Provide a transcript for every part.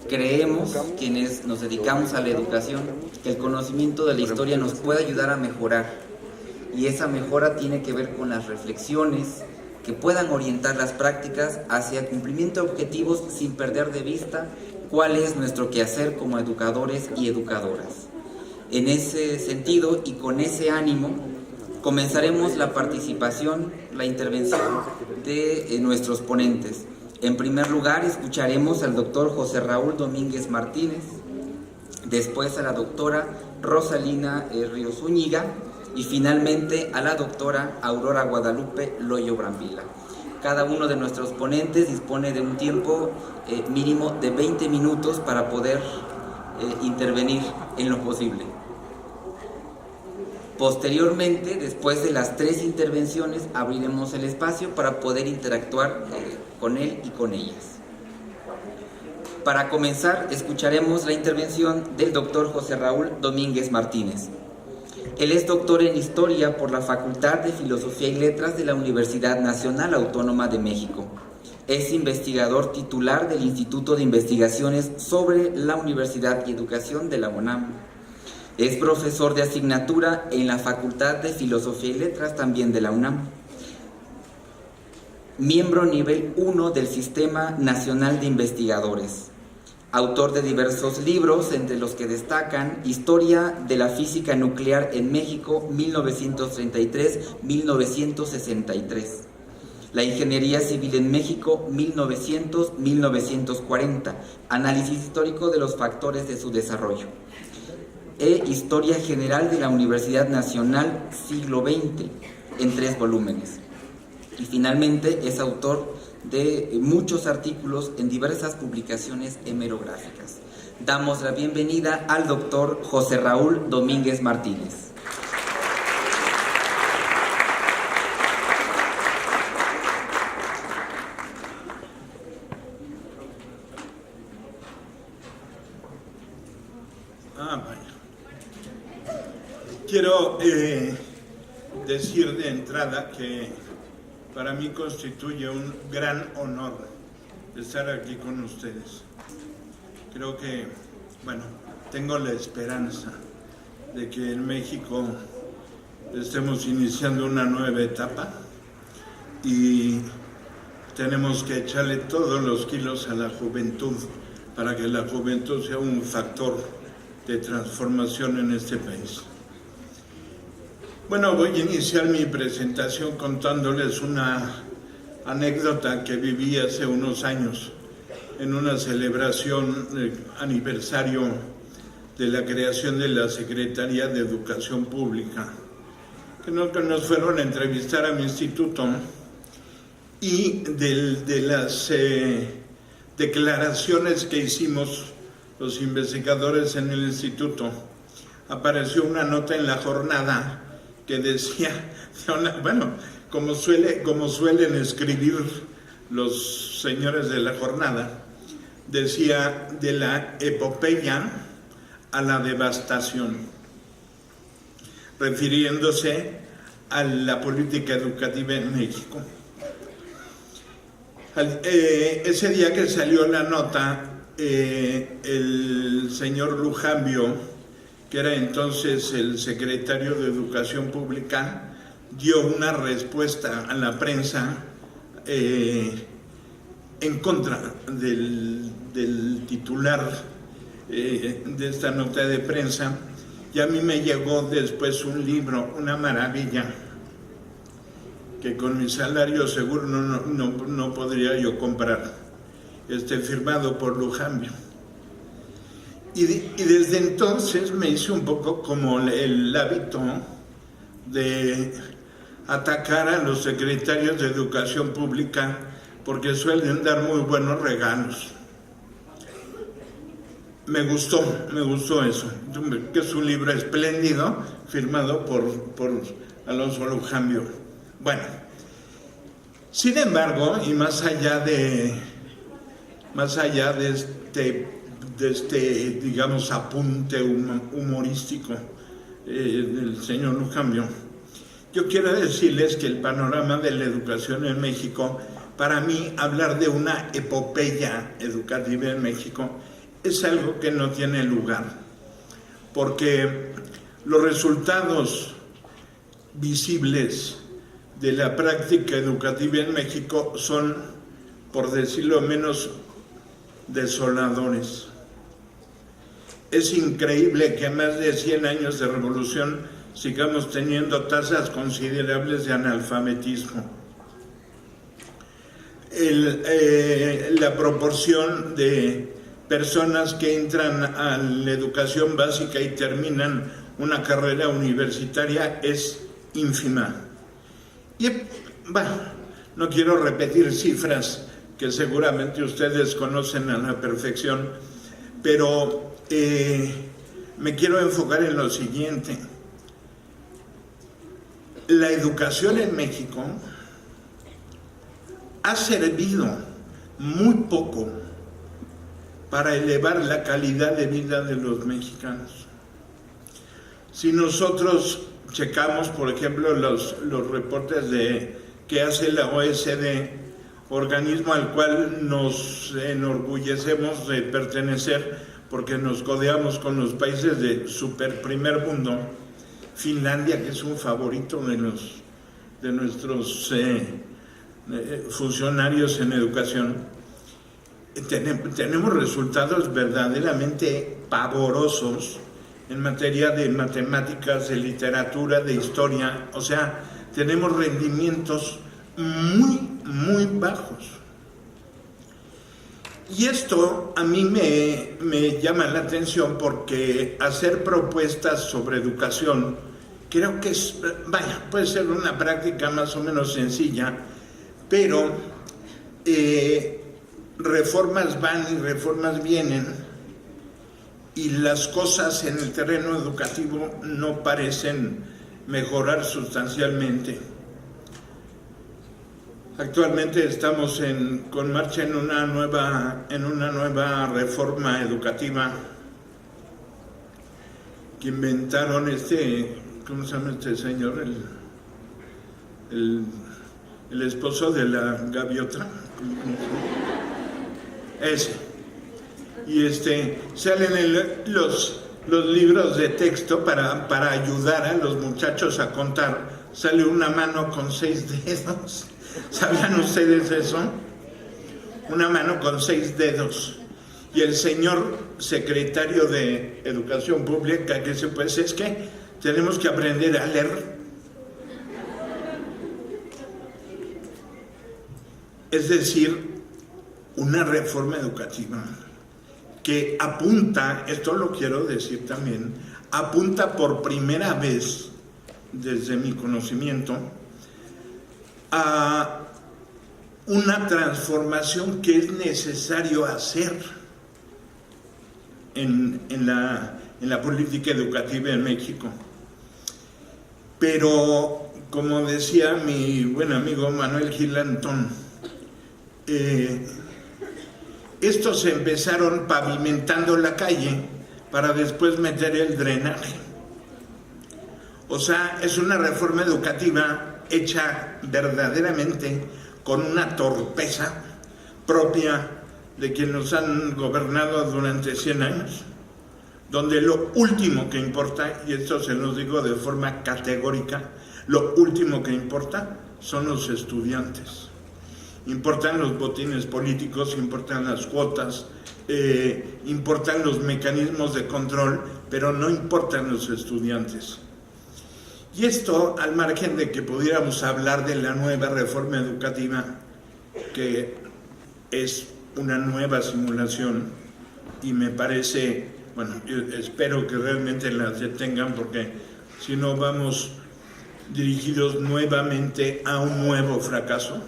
Creemos, quienes nos dedicamos a la educación, que el conocimiento de la historia nos puede ayudar a mejorar, y esa mejora tiene que ver con las reflexiones que puedan orientar las prácticas hacia el cumplimiento de objetivos sin perder de vista cuál es nuestro quehacer como educadores y educadoras. En ese sentido y con ese ánimo, comenzaremos la participación, la intervención de nuestros ponentes. En primer lugar, escucharemos al doctor José Raúl Domínguez Martínez, después a la doctora Rosalina Ríos Zúñiga y finalmente a la doctora Aurora Guadalupe Loyo Brambila. Cada uno de nuestros ponentes dispone de un tiempo mínimo de 20 minutos para poder intervenir en lo posible. Posteriormente, después de las 3 intervenciones, abriremos el espacio para poder interactuar con él y con ellas. Para comenzar, escucharemos la intervención del doctor José Raúl Domínguez Martínez. Él es doctor en Historia por la Facultad de Filosofía y Letras de la Universidad Nacional Autónoma de México. Es investigador titular del Instituto de Investigaciones sobre la Universidad y Educación de la UNAM. Es profesor de asignatura en la Facultad de Filosofía y Letras también de la UNAM. Miembro nivel 1 del Sistema Nacional de Investigadores. Autor de diversos libros, entre los que destacan Historia de la Física Nuclear en México, 1933-1963. La Ingeniería Civil en México, 1900-1940. Análisis histórico de los factores de su desarrollo. E Historia General de la Universidad Nacional, siglo XX, en 3 volúmenes. Y finalmente es autor de muchos artículos en diversas publicaciones hemerográficas. Damos la bienvenida al doctor José Raúl Domínguez Martínez. Quiero decir de entrada que para mí constituye un gran honor estar aquí con ustedes. Creo que, tengo la esperanza de que en México estemos iniciando una nueva etapa y tenemos que echarle todos los kilos a la juventud para que la juventud sea un factor de transformación en este país. Voy a iniciar mi presentación contándoles una anécdota que viví hace unos años en una celebración aniversario de la creación de la Secretaría de Educación Pública, que nos fueron a entrevistar a mi instituto y de las declaraciones que hicimos los investigadores en el instituto, apareció una nota en La Jornada que decía, como suelen escribir los señores de La Jornada, decía de la epopeya a la devastación, refiriéndose a la política educativa en México. Ese día que salió la nota, el señor Lujambio, que era entonces el secretario de Educación Pública, dio una respuesta a la prensa en contra del titular de esta nota de prensa, y a mí me llegó después un libro, una maravilla, que con mi salario seguro no podría yo comprar, firmado por Lujambio. Y desde entonces me hice un poco como el hábito de atacar a los secretarios de Educación Pública porque suelen dar muy buenos regalos. Me gustó eso, que es un libro espléndido firmado por Alonso Lujambio. Sin embargo, y más allá de digamos, apunte humorístico del señor Lujambio, yo quiero decirles que el panorama de la educación en México, para mí, hablar de una epopeya educativa en México es algo que no tiene lugar, porque los resultados visibles de la práctica educativa en México son, por decirlo menos, desoladores. Es increíble que a más de 100 años de revolución sigamos teniendo tasas considerables de analfabetismo. La proporción de personas que entran a la educación básica y terminan una carrera universitaria es ínfima. Y bueno, no quiero repetir cifras que seguramente ustedes conocen a la perfección, pero me quiero enfocar en lo siguiente. La educación en México ha servido muy poco para elevar la calidad de vida de los mexicanos. Si nosotros checamos, por ejemplo, los reportes que hace la OECD, organismo al cual nos enorgullecemos de pertenecer porque nos codeamos con los países de super primer mundo, Finlandia, que es un favorito de nuestros funcionarios en educación, tenemos resultados verdaderamente pavorosos en materia de matemáticas, de literatura, de historia. O sea, tenemos rendimientos muy, muy bajos. Y esto a mí me llama la atención porque hacer propuestas sobre educación creo que puede ser una práctica más o menos sencilla, pero reformas van y reformas vienen y las cosas en el terreno educativo no parecen mejorar sustancialmente. Actualmente estamos con marcha en una nueva reforma educativa que inventaron ¿cómo se llama este señor? El esposo de la gaviota. Ese. Y salen los libros de texto para ayudar a los muchachos a contar. Sale una mano con 6 dedos. ¿Sabían ustedes eso? Una mano con 6 dedos. Y el señor secretario de Educación Pública que dice, pues es que tenemos que aprender a leer. Es decir, una reforma educativa que apunta, esto lo quiero decir también, apunta por primera vez, desde mi conocimiento, a una transformación que es necesario hacer en la política educativa en México. Pero, como decía mi buen amigo Manuel Gil Antón, estos empezaron pavimentando la calle para después meter el drenaje. O sea, es una reforma educativa hecha verdaderamente con una torpeza propia de quienes nos han gobernado durante 100 años, donde lo último que importa, y esto se los digo de forma categórica, lo último que importa son los estudiantes. Importan los botines políticos, importan las cuotas, importan los mecanismos de control, pero no importan los estudiantes. Y esto, al margen de que pudiéramos hablar de la nueva reforma educativa, que es una nueva simulación, y me parece, bueno, yo espero que realmente la detengan, porque si no vamos dirigidos nuevamente a un nuevo fracaso.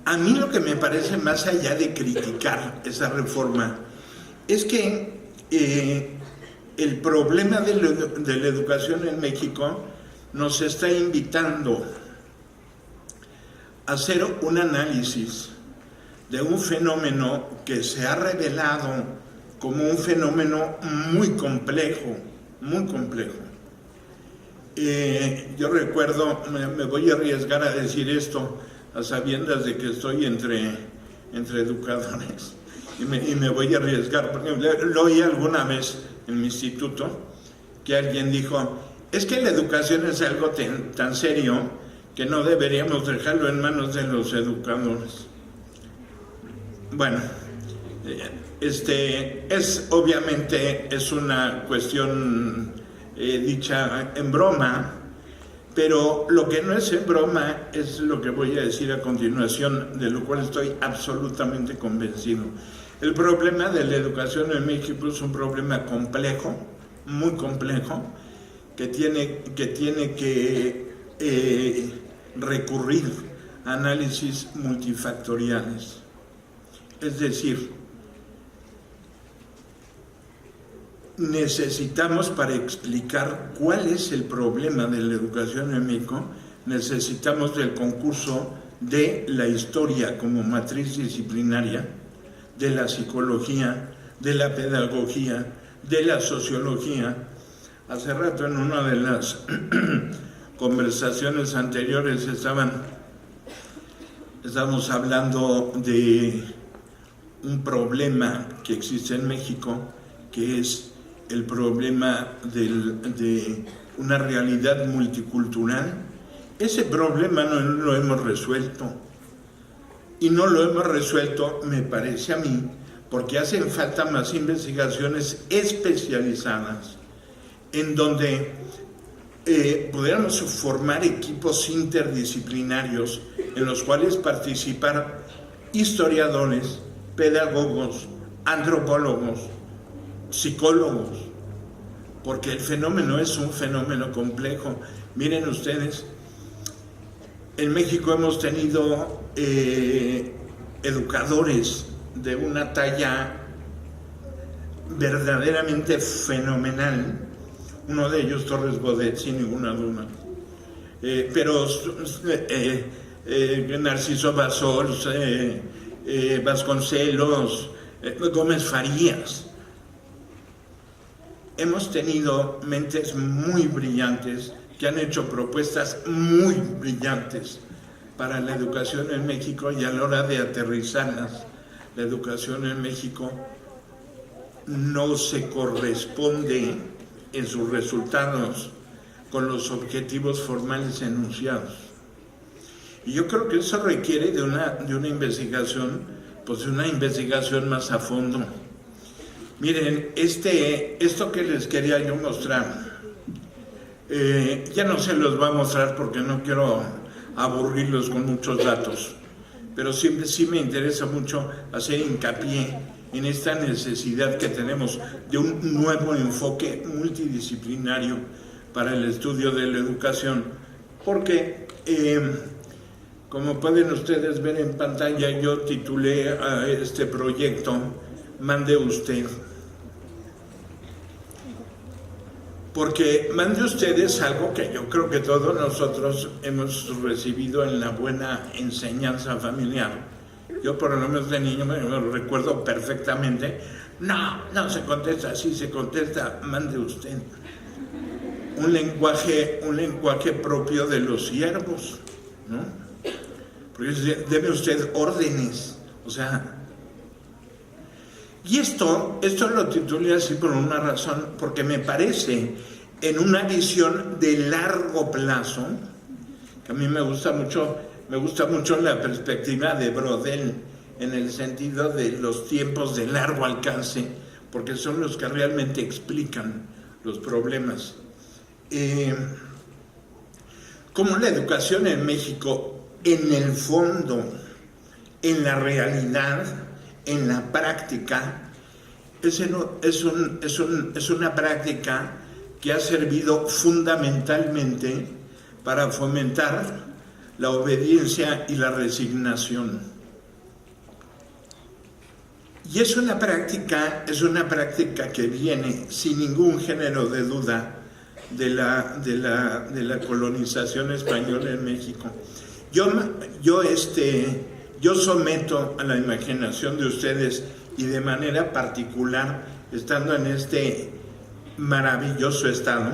A mí lo que me parece, más allá de criticar esa reforma, es que el problema de la educación en México nos está invitando a hacer un análisis de un fenómeno que se ha revelado como un fenómeno muy complejo, muy complejo. Yo recuerdo, me voy a arriesgar a decir esto, a sabiendas de que estoy entre educadores, y me voy a arriesgar, porque lo oí alguna vez en mi instituto, que alguien dijo, es que la educación es algo tan serio que no deberíamos dejarlo en manos de los educadores. Bueno, obviamente es una cuestión dicha en broma, pero lo que no es en broma es lo que voy a decir a continuación, de lo cual estoy absolutamente convencido. El problema de la educación en México es un problema complejo, muy complejo, que tiene que recurrir a análisis multifactoriales. Es decir, necesitamos, para explicar cuál es el problema de la educación en México, necesitamos del concurso de la historia como matriz disciplinaria, de la psicología, de la pedagogía, de la sociología. Hace rato en una de las conversaciones anteriores estábamos hablando de un problema que existe en México, que es el problema de una realidad multicultural. Ese problema no lo hemos resuelto. Y no lo hemos resuelto, me parece a mí, porque hacen falta más investigaciones especializadas en donde pudiéramos formar equipos interdisciplinarios en los cuales participar historiadores, pedagogos, antropólogos, psicólogos, porque el fenómeno es un fenómeno complejo. Miren ustedes, en México hemos tenido educadores de una talla verdaderamente fenomenal, uno de ellos Torres Bodet, sin ninguna duda, pero Narciso Bassols, Vasconcelos, Gómez Farías. Hemos tenido mentes muy brillantes que han hecho propuestas muy brillantes para la educación en México, y a la hora de aterrizarlas, la educación en México no se corresponde en sus resultados con los objetivos formales enunciados. Y yo creo que eso requiere de una investigación, pues una investigación más a fondo. Miren, esto que les quería yo mostrar, ya no se los voy a mostrar porque no quiero aburrirlos con muchos datos, pero siempre sí me interesa mucho hacer hincapié en esta necesidad que tenemos de un nuevo enfoque multidisciplinario para el estudio de la educación, porque como pueden ustedes ver en pantalla, yo titulé a este proyecto Mande Usted. Porque mande ustedes algo que yo creo que todos nosotros hemos recibido en la buena enseñanza familiar. Yo por lo menos de niño me lo recuerdo perfectamente. No se contesta así, se contesta mande usted. Un lenguaje propio de los siervos, ¿no? Porque debe usted órdenes, o sea. Y esto lo titulé así por una razón, porque me parece, en una visión de largo plazo, que a mí me gusta mucho la perspectiva de Brodel, en el sentido de los tiempos de largo alcance, porque son los que realmente explican los problemas. Como la educación en México, en el fondo, en la realidad, en la práctica, es una práctica que ha servido fundamentalmente para fomentar la obediencia y la resignación. Y es una práctica que viene sin ningún género de duda de la colonización española en México. Yo someto a la imaginación de ustedes, y de manera particular, estando en este maravilloso estado,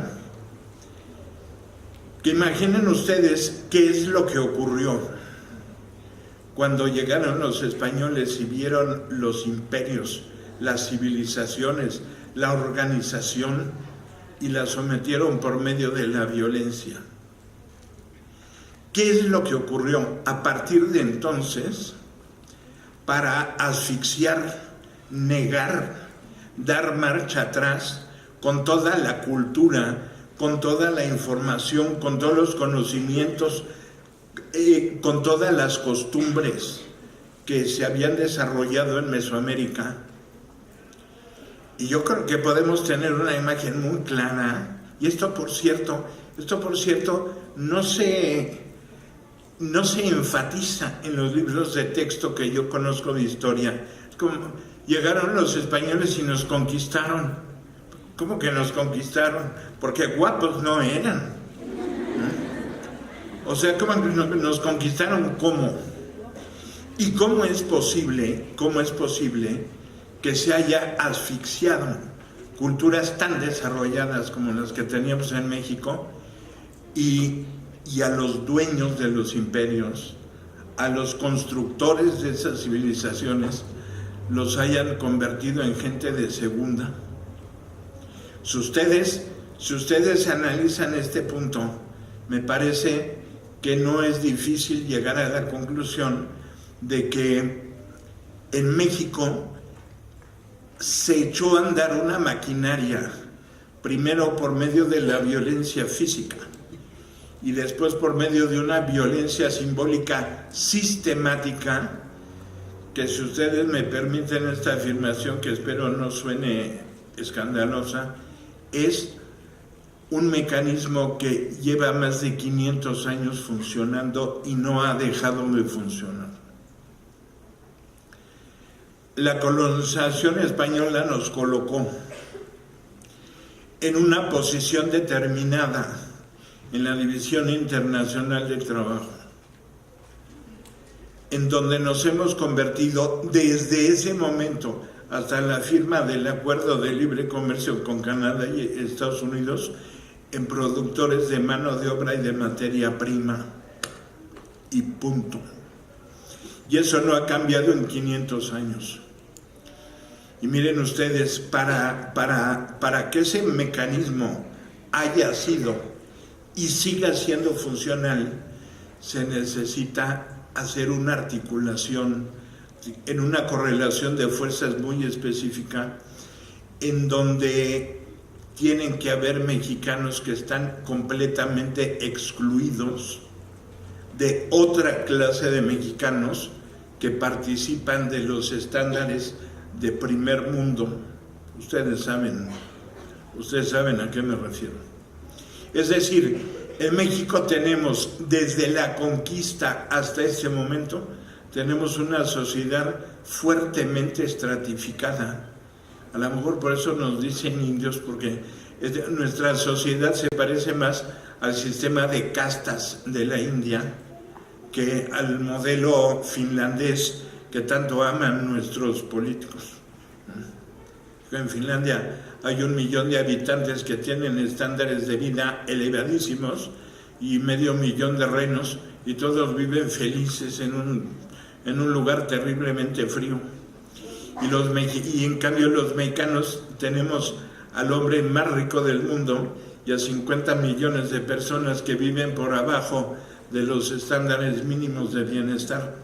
que imaginen ustedes qué es lo que ocurrió cuando llegaron los españoles y vieron los imperios, las civilizaciones, la organización, y la sometieron por medio de la violencia. ¿Qué es lo que ocurrió a partir de entonces? Para asfixiar, negar, dar marcha atrás con toda la cultura, con toda la información, con todos los conocimientos, con todas las costumbres que se habían desarrollado en Mesoamérica. Y yo creo que podemos tener una imagen muy clara. Y esto por cierto no se enfatiza en los libros de texto que yo conozco de historia. Es como, llegaron los españoles y nos conquistaron. ¿Cómo que nos conquistaron? Porque guapos no eran. O sea, ¿cómo nos conquistaron? ¿Cómo? ¿Y cómo es posible que se haya asfixiado culturas tan desarrolladas como las que teníamos en México y a los dueños de los imperios, a los constructores de esas civilizaciones, los hayan convertido en gente de segunda? Si ustedes analizan este punto, me parece que no es difícil llegar a la conclusión de que en México se echó a andar una maquinaria, primero por medio de la violencia física y después por medio de una violencia simbólica sistemática, que, si ustedes me permiten esta afirmación, que espero no suene escandalosa, es un mecanismo que lleva más de 500 años funcionando y no ha dejado de funcionar. La colonización española nos colocó en una posición determinada en la División Internacional del Trabajo, en donde nos hemos convertido desde ese momento hasta la firma del Acuerdo de Libre Comercio con Canadá y Estados Unidos en productores de mano de obra y de materia prima, y punto. Y eso no ha cambiado en 500 años. Y miren ustedes, para que ese mecanismo haya sido y siga siendo funcional, se necesita hacer una articulación en una correlación de fuerzas muy específica, en donde tienen que haber mexicanos que están completamente excluidos de otra clase de mexicanos que participan de los estándares de primer mundo. Ustedes saben a qué me refiero. Es decir, en México tenemos, desde la conquista hasta este momento, tenemos una sociedad fuertemente estratificada. A lo mejor por eso nos dicen indios, porque nuestra sociedad se parece más al sistema de castas de la India que al modelo finlandés que tanto aman nuestros políticos. En Finlandia hay 1 millón de habitantes que tienen estándares de vida elevadísimos y 500,000 de renos, y todos viven felices en un lugar terriblemente frío. Y en cambio los mexicanos tenemos al hombre más rico del mundo y a 50 millones de personas que viven por abajo de los estándares mínimos de bienestar.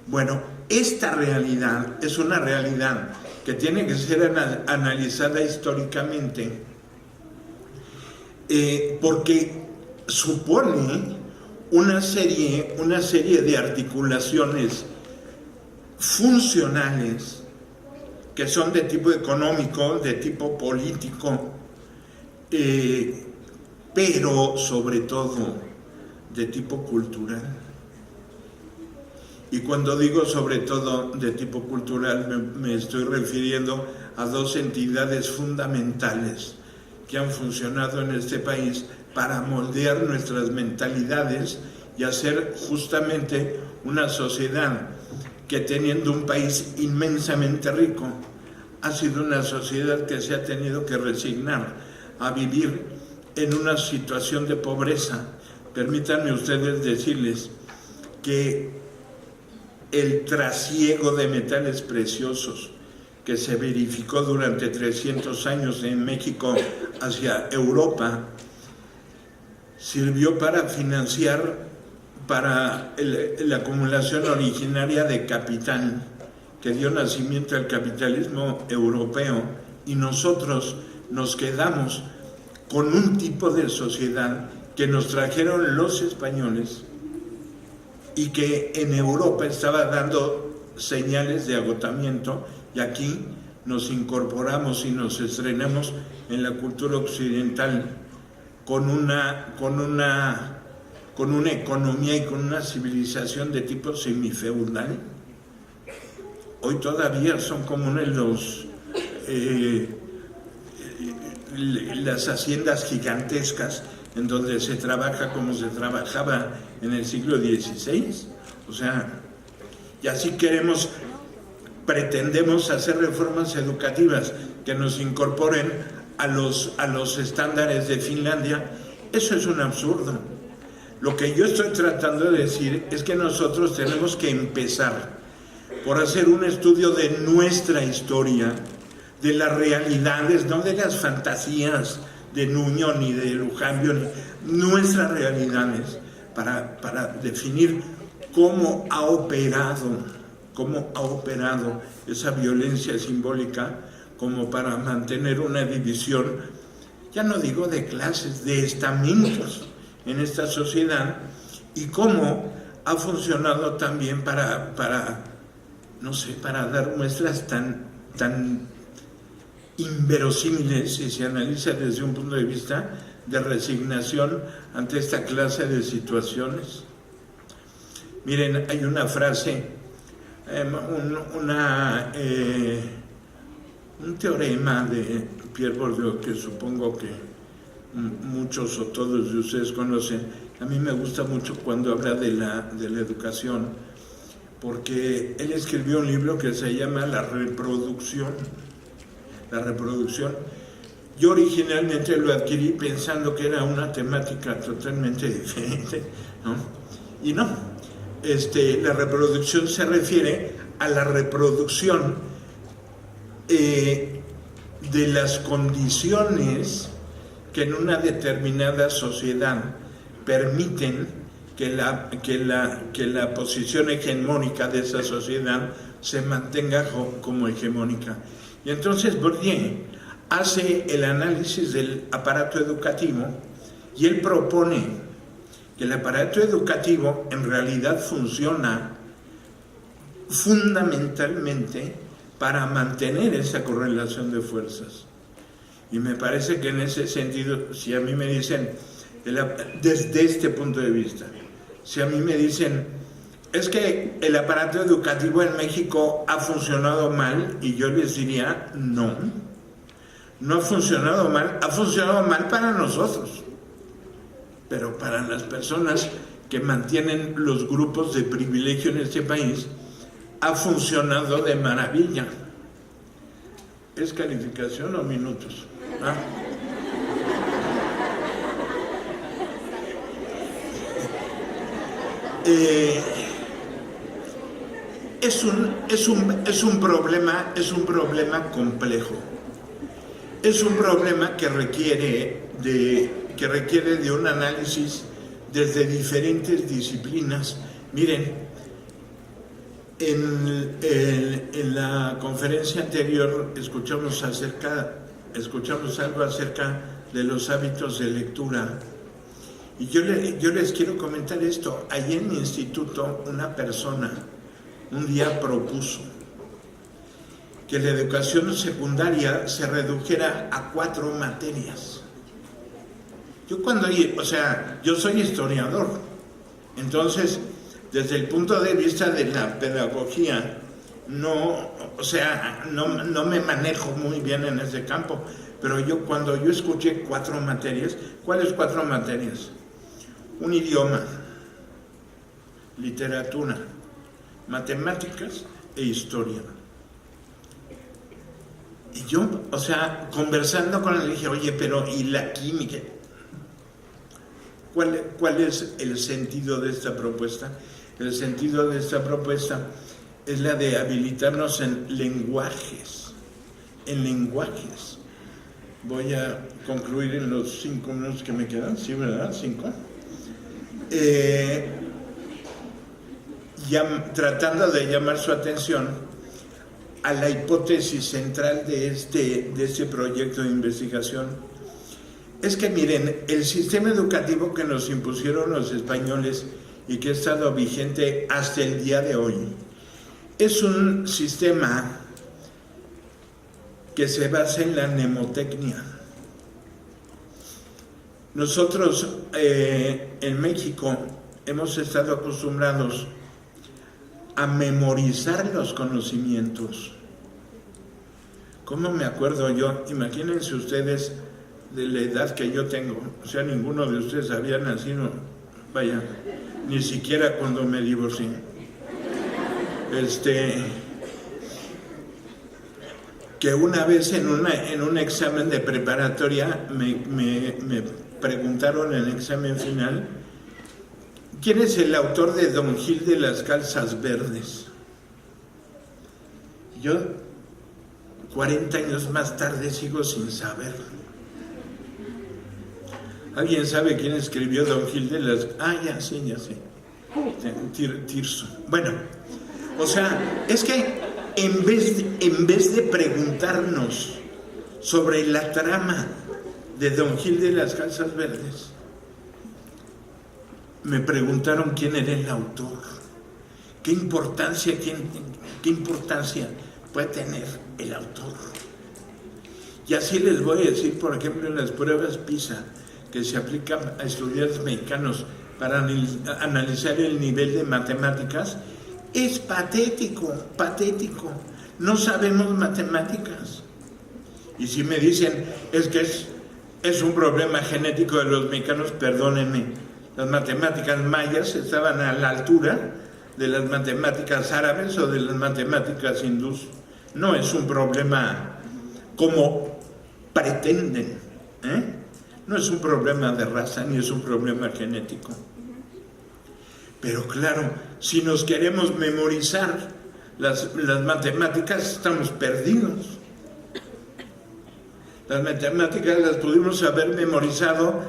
Bueno, esta realidad es una realidad que tiene que ser analizada históricamente, porque supone una serie de articulaciones funcionales que son de tipo económico, de tipo político, pero sobre todo de tipo cultural. Y cuando digo sobre todo de tipo cultural, me estoy refiriendo a 2 entidades fundamentales que han funcionado en este país para moldear nuestras mentalidades y hacer justamente una sociedad que, teniendo un país inmensamente rico, ha sido una sociedad que se ha tenido que resignar a vivir en una situación de pobreza. Permítanme ustedes decirles que el trasiego de metales preciosos que se verificó durante 300 años en México hacia Europa, sirvió para financiar la acumulación originaria de capital que dio nacimiento al capitalismo europeo, y nosotros nos quedamos con un tipo de sociedad que nos trajeron los españoles y que en Europa estaba dando señales de agotamiento, y aquí nos incorporamos y nos estrenamos en la cultura occidental con una economía y con una civilización de tipo semifeudal. Hoy todavía son comunes las haciendas gigantescas en donde se trabaja como se trabajaba en el siglo XVI. O sea, y así pretendemos hacer reformas educativas que nos incorporen a los estándares de Finlandia. Eso es un absurdo. Lo que yo estoy tratando de decir es que nosotros tenemos que empezar por hacer un estudio de nuestra historia, de las realidades, no de las fantasías de Nuño ni de Lujambio, nuestras realidades, para definir cómo ha operado esa violencia simbólica, como para mantener una división, ya no digo de clases, de estamentos en esta sociedad, y cómo ha funcionado también para dar muestras tan inverosímiles, si se analiza desde un punto de vista de resignación ante esta clase de situaciones. Miren, hay una frase, un teorema de Pierre Bourdieu que supongo que muchos o todos de ustedes conocen. A mí me gusta mucho cuando habla de la educación, porque él escribió un libro que se llama La reproducción. Yo originalmente lo adquirí pensando que era una temática totalmente diferente, ¿no? Y no, la reproducción se refiere a la reproducción de las condiciones que en una determinada sociedad permiten que la posición hegemónica de esa sociedad se mantenga como hegemónica. Y entonces Bourdieu hace el análisis del aparato educativo, y él propone que el aparato educativo en realidad funciona fundamentalmente para mantener esa correlación de fuerzas. Y me parece que en ese sentido, si a mí me dicen, desde este punto de vista, si a mí me dicen, es que el aparato educativo en México ha funcionado mal, y yo les diría, no ha funcionado mal, ha funcionado mal para nosotros, pero para las personas que mantienen los grupos de privilegio en este país, ha funcionado de maravilla. ¿Es calificación o minutos? ¿Ah? Es un problema complejo. Es un problema que requiere de un análisis desde diferentes disciplinas. Miren, en la conferencia anterior escuchamos algo acerca de los hábitos de lectura. Y yo les quiero comentar esto. Allí en mi instituto, una persona un día propuso que la educación secundaria se redujera a 4 materias. Yo soy historiador, entonces, desde el punto de vista de la pedagogía, no me manejo muy bien en ese campo, pero cuando yo escuché 4 materias, ¿cuáles 4 materias? Un idioma, literatura, matemáticas e historia. Y yo, conversando con él, dije, oye, pero ¿y la química? ¿Cuál es el sentido de esta propuesta? el sentido de esta propuesta es la de habilitarnos en lenguajes. Voy a concluir en los 5 minutos que me quedan, ¿sí, verdad? 5. Tratando de llamar su atención a la hipótesis central de este proyecto de investigación. Es que miren, el sistema educativo que nos impusieron los españoles y que ha estado vigente hasta el día de hoy es un sistema que se basa en la mnemotecnia. Nosotros en México hemos estado acostumbrados a memorizar los conocimientos. ¿Cómo me acuerdo yo? Imagínense ustedes de la edad que yo tengo, o sea, ninguno de ustedes había nacido, vaya, ni siquiera cuando me divorcié. Que una vez en un examen de preparatoria me preguntaron en el examen final, ¿quién es el autor de Don Gil de las Calzas Verdes? Yo, 40 años más tarde, sigo sin saber. ¿Alguien sabe quién escribió Don Gil de las... ya sé. Tirso. Bueno, o sea, es que en vez de preguntarnos sobre la trama de Don Gil de las Calzas Verdes, me preguntaron quién era el autor. ¿Qué importancia puede tener el autor? Y así les voy a decir, por ejemplo, en las pruebas PISA, que se aplican a estudiantes mexicanos para analizar el nivel de matemáticas, es patético. No sabemos matemáticas. Y si me dicen, es que es un problema genético de los mexicanos, perdónenme, las matemáticas mayas estaban a la altura de las matemáticas árabes o de las matemáticas hindús. No es un problema como pretenden, No es un problema de raza ni es un problema genético. Pero claro, si nos queremos memorizar las matemáticas, estamos perdidos. Las matemáticas las pudimos haber memorizado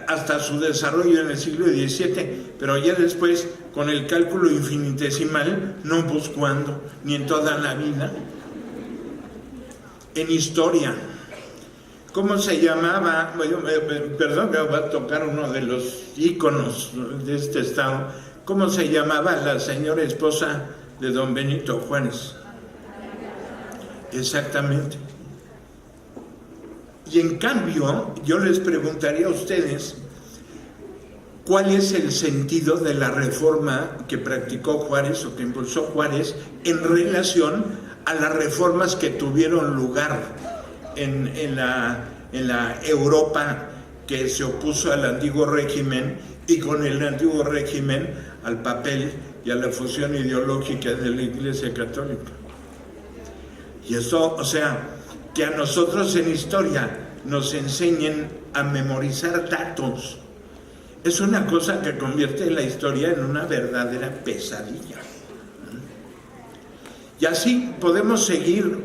hasta su desarrollo en el siglo XVII, pero ya después, con el cálculo infinitesimal, no pues cuándo, ni en toda la vida. En historia, ¿cómo se llamaba? Perdón, me va a tocar uno de los íconos de este estado. ¿Cómo se llamaba la señora esposa de don Benito Juárez? Exactamente. Y en cambio, yo les preguntaría a ustedes, ¿cuál es el sentido de la reforma que practicó Juárez o que impulsó Juárez en relación a las reformas que tuvieron lugar en la Europa que se opuso al antiguo régimen y con el antiguo régimen al papel y a la fusión ideológica de la Iglesia Católica? Y eso, o sea, que a nosotros en historia nos enseñen a memorizar datos, es una cosa que convierte la historia en una verdadera pesadilla. Y así podemos seguir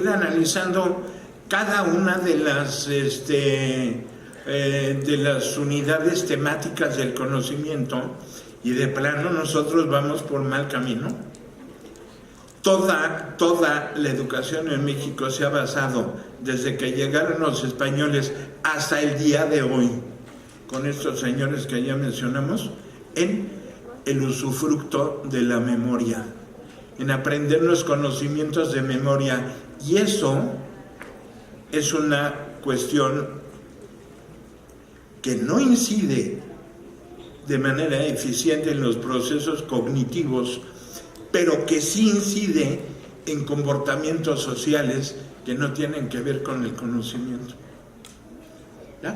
analizando cada una de las unidades temáticas del conocimiento, y de plano nosotros vamos por mal camino. Toda la educación en México se ha basado, desde que llegaron los españoles hasta el día de hoy, con estos señores que ya mencionamos, en el usufructo de la memoria, en aprender los conocimientos de memoria. Y eso es una cuestión que no incide de manera eficiente en los procesos cognitivos, pero que sí incide en comportamientos sociales que no tienen que ver con el conocimiento. ¿Ya?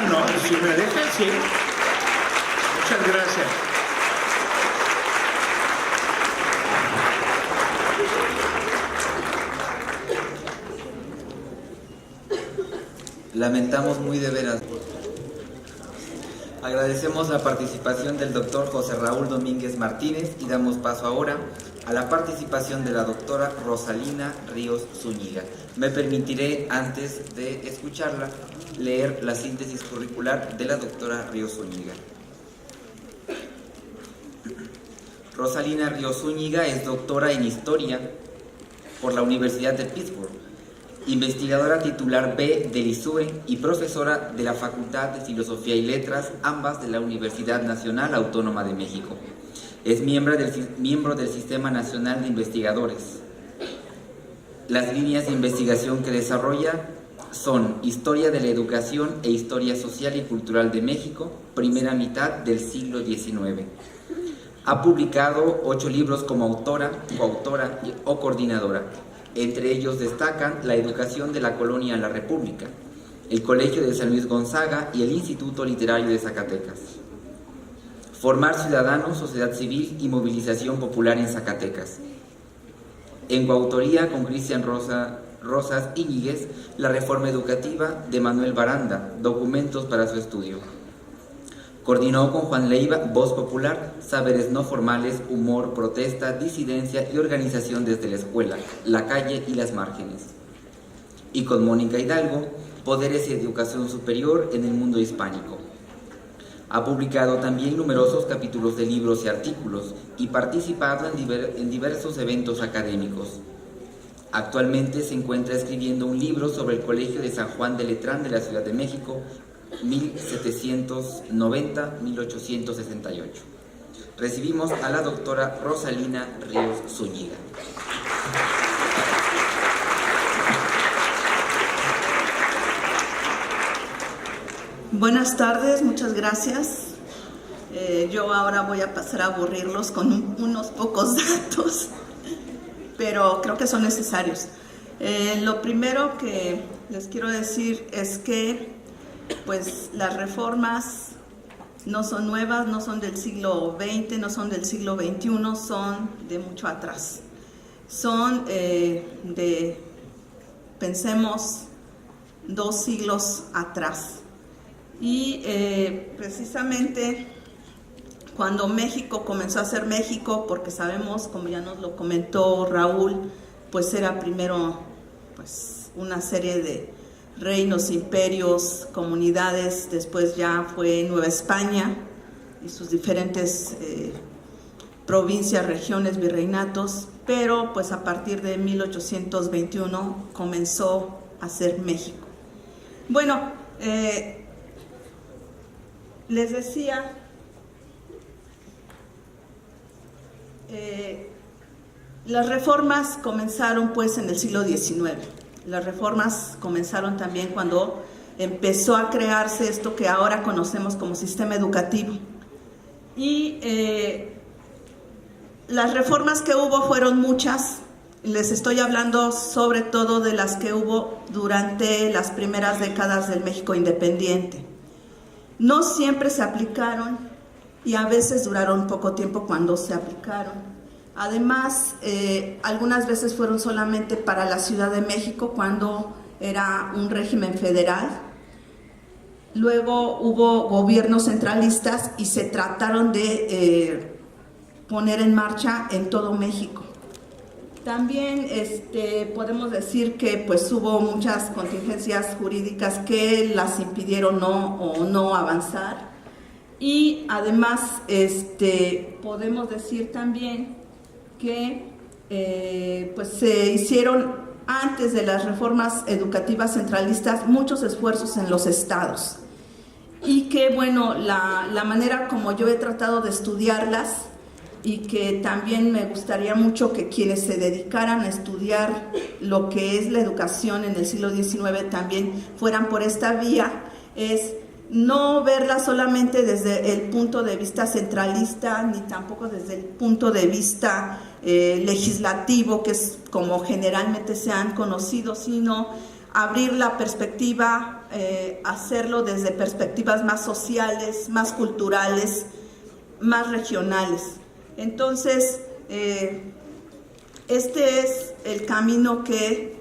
No, si me dejan, sí. Muchas gracias. Lamentamos muy de veras. Agradecemos la participación del doctor José Raúl Domínguez Martínez y damos paso ahora a la participación de la doctora Rosalina Ríos Zúñiga. Me permitiré, antes de escucharla, leer la síntesis curricular de la doctora Ríos Zúñiga. Rosalina Ríos Zúñiga es doctora en Historia por la Universidad de Pittsburgh, investigadora titular B del ISUE y profesora de la Facultad de Filosofía y Letras, ambas de la Universidad Nacional Autónoma de México. Es miembro del Sistema Nacional de Investigadores. Las líneas de investigación que desarrolla son Historia de la Educación e Historia Social y Cultural de México, primera mitad del siglo XIX. Ha publicado 8 libros como autora, coautora o coordinadora. Entre ellos destacan La Educación de la Colonia en la República, el Colegio de San Luis Gonzaga y el Instituto Literario de Zacatecas. Formar ciudadanos, sociedad civil y movilización popular en Zacatecas. En coautoría con Cristian Rosas Íñiguez, La Reforma Educativa de Manuel Baranda, documentos para su estudio. Coordinó con Juan Leiva Voz Popular, Saberes no formales, humor, protesta, disidencia y organización desde la escuela, la calle y las márgenes. Y con Mónica Hidalgo, Poderes y Educación Superior en el Mundo Hispánico. Ha publicado también numerosos capítulos de libros y artículos y participado en diversos eventos académicos. Actualmente se encuentra escribiendo un libro sobre el Colegio de San Juan de Letrán de la Ciudad de México, 1790-1868. Recibimos a la doctora Rosalina Ríos Zúñiga. Buenas tardes, muchas gracias. Yo ahora voy a pasar a aburrirlos con unos pocos datos, pero creo que son necesarios. Lo primero que les quiero decir es que pues las reformas no son nuevas, no son del siglo XX, no son del siglo XXI, son de mucho atrás. Son pensemos, 2 siglos atrás. Y precisamente cuando México comenzó a ser México, porque sabemos, como ya nos lo comentó Raúl, pues era primero pues una serie de reinos, imperios, comunidades, después ya fue Nueva España y sus diferentes provincias, regiones, virreinatos, pero pues a partir de 1821 comenzó a ser México. Bueno, les decía, las reformas comenzaron pues en el siglo XIX. Las reformas comenzaron también cuando empezó a crearse esto que ahora conocemos como sistema educativo. Y las reformas que hubo fueron muchas. Les estoy hablando sobre todo de las que hubo durante las primeras décadas del México independiente. No siempre se aplicaron y a veces duraron poco tiempo cuando se aplicaron. Además, algunas veces fueron solamente para la Ciudad de México cuando era un régimen federal. Luego hubo gobiernos centralistas y se trataron de poner en marcha en todo México. También podemos decir que pues hubo muchas contingencias jurídicas que las impidieron no avanzar. Y además podemos decir también que pues se hicieron antes de las reformas educativas centralistas muchos esfuerzos en los estados y que bueno, la manera como yo he tratado de estudiarlas y que también me gustaría mucho que quienes se dedicaran a estudiar lo que es la educación en el siglo XIX también fueran por esta vía, es no verla solamente desde el punto de vista centralista, ni tampoco desde el punto de vista legislativo, que es como generalmente se han conocido, sino abrir la perspectiva, hacerlo desde perspectivas más sociales, más culturales, más regionales. Entonces, este es el camino que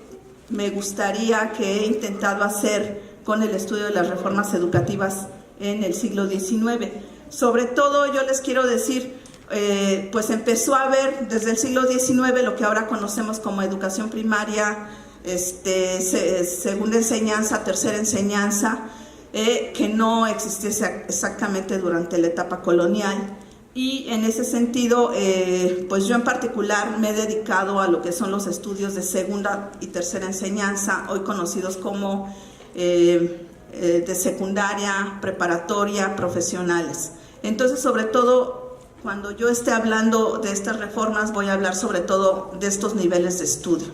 me gustaría, que he intentado hacer con el estudio de las reformas educativas en el siglo XIX. Sobre todo yo les quiero decir, pues empezó a haber desde el siglo XIX lo que ahora conocemos como educación primaria, segunda enseñanza, tercera enseñanza, que no existía exactamente durante la etapa colonial. Y en ese sentido, pues yo en particular me he dedicado a lo que son los estudios de segunda y tercera enseñanza, hoy conocidos como de secundaria, preparatoria, profesionales. Entonces, sobre todo, cuando yo esté hablando de estas reformas, voy a hablar sobre todo de estos niveles de estudio.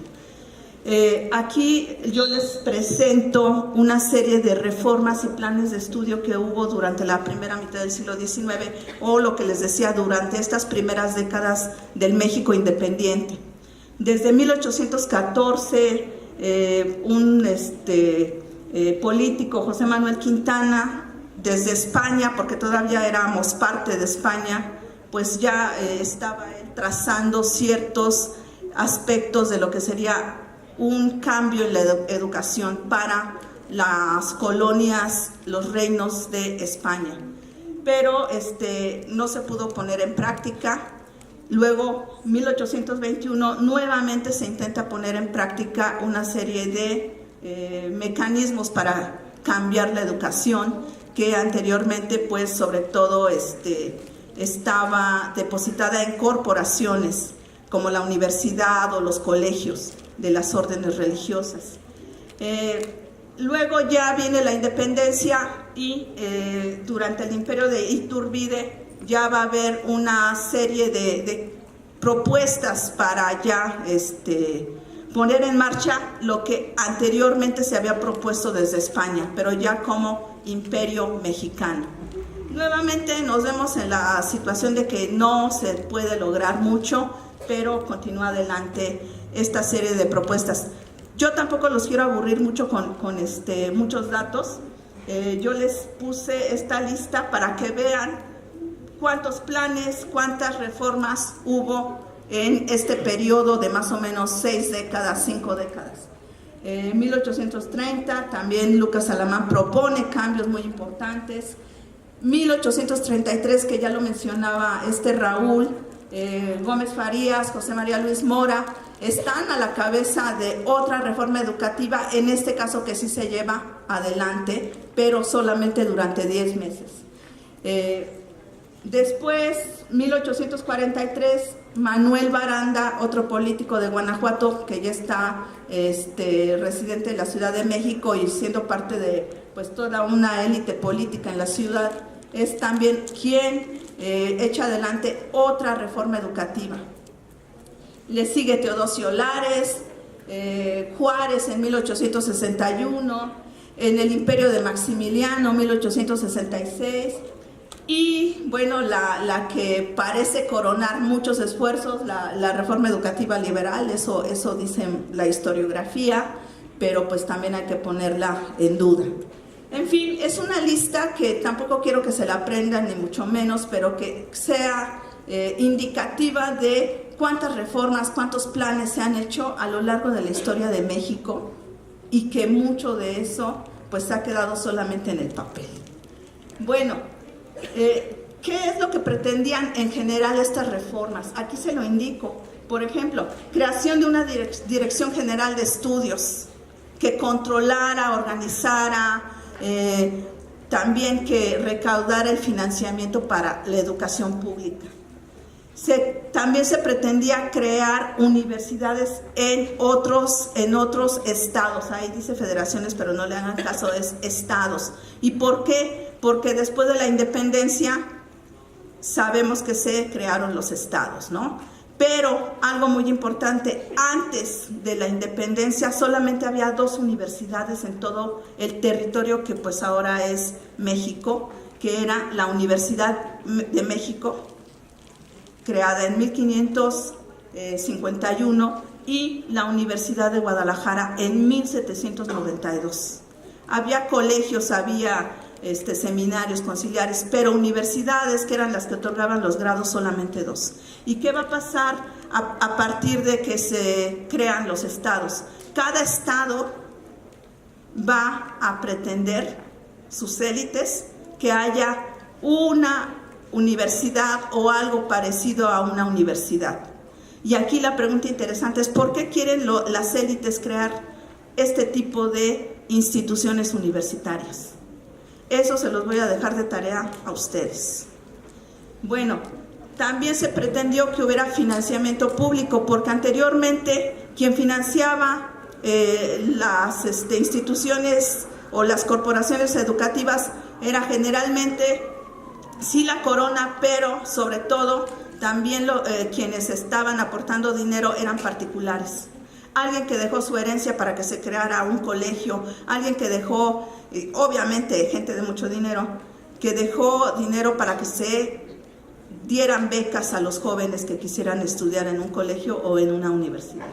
Aquí yo les presento una serie de reformas y planes de estudio que hubo durante la primera mitad del siglo XIX, o lo que les decía, durante estas primeras décadas del México independiente. Desde 1814, un político, José Manuel Quintana, desde España, porque todavía éramos parte de España, pues ya estaba trazando ciertos aspectos de lo que sería un cambio en la educación para las colonias, los reinos de España. Pero no se pudo poner en práctica. Luego, 1821, nuevamente se intenta poner en práctica una serie de mecanismos para cambiar la educación, que anteriormente, pues, sobre todo, estaba depositada en corporaciones, como la universidad o los colegios de las órdenes religiosas. Luego ya viene la independencia y durante el imperio de Iturbide ya va a haber una serie de propuestas para ya poner en marcha lo que anteriormente se había propuesto desde España, pero ya como imperio mexicano. Nuevamente nos vemos en la situación de que no se puede lograr mucho, pero continúa adelante esta serie de propuestas. Yo tampoco los quiero aburrir mucho con muchos datos. Yo les puse esta lista para que vean cuántos planes, cuántas reformas hubo en este periodo de más o menos 6 décadas, 5 décadas. 1830, también Lucas Alamán propone cambios muy importantes. 1833, que ya lo mencionaba Raúl, Gómez Farías, José María Luis Mora, están a la cabeza de otra reforma educativa, en este caso que sí se lleva adelante, pero solamente durante 10 meses. Después, 1843, Manuel Baranda, otro político de Guanajuato, que ya está residente en la Ciudad de México y siendo parte de pues toda una élite política en la ciudad, es también quien echa adelante otra reforma educativa. Le sigue Teodosio Lares, Juárez en 1861, en el Imperio de Maximiliano, 1866, y bueno, la que parece coronar muchos esfuerzos, la reforma educativa liberal, eso dice la historiografía, pero pues también hay que ponerla en duda. En fin, es una lista que tampoco quiero que se la aprendan, ni mucho menos, pero que sea indicativa de cuántas reformas, cuántos planes se han hecho a lo largo de la historia de México, y que mucho de eso pues ha quedado solamente en el papel. Bueno, ¿qué es lo que pretendían en general estas reformas? Aquí se lo indico. Por ejemplo, creación de una Dirección General de Estudios que controlara, organizara, también que recaudara el financiamiento para la educación pública. También se pretendía crear universidades en otros estados. Ahí dice federaciones, pero no le hagan caso, es estados. ¿Y por qué? Porque después de la independencia sabemos que se crearon los estados, ¿no? Pero algo muy importante, antes de la independencia solamente había 2 universidades en todo el territorio que pues ahora es México, que era la Universidad de México, creada en 1551, y la Universidad de Guadalajara en 1792. Había colegios, había seminarios conciliares, pero universidades, que eran las que otorgaban los grados, solamente 2. ¿Y qué va a pasar a partir de que se crean los estados? Cada estado va a pretender, sus élites, que haya una universidad o algo parecido a una universidad. Y aquí la pregunta interesante es ¿por qué quieren las élites crear este tipo de instituciones universitarias? Eso se los voy a dejar de tarea a ustedes. Bueno, también se pretendió que hubiera financiamiento público, porque anteriormente quien financiaba las instituciones o las corporaciones educativas era generalmente sí la corona, pero sobre todo también quienes estaban aportando dinero eran particulares. Alguien que dejó su herencia para que se creara un colegio, alguien que dejó, obviamente gente de mucho dinero, que dejó dinero para que se dieran becas a los jóvenes que quisieran estudiar en un colegio o en una universidad.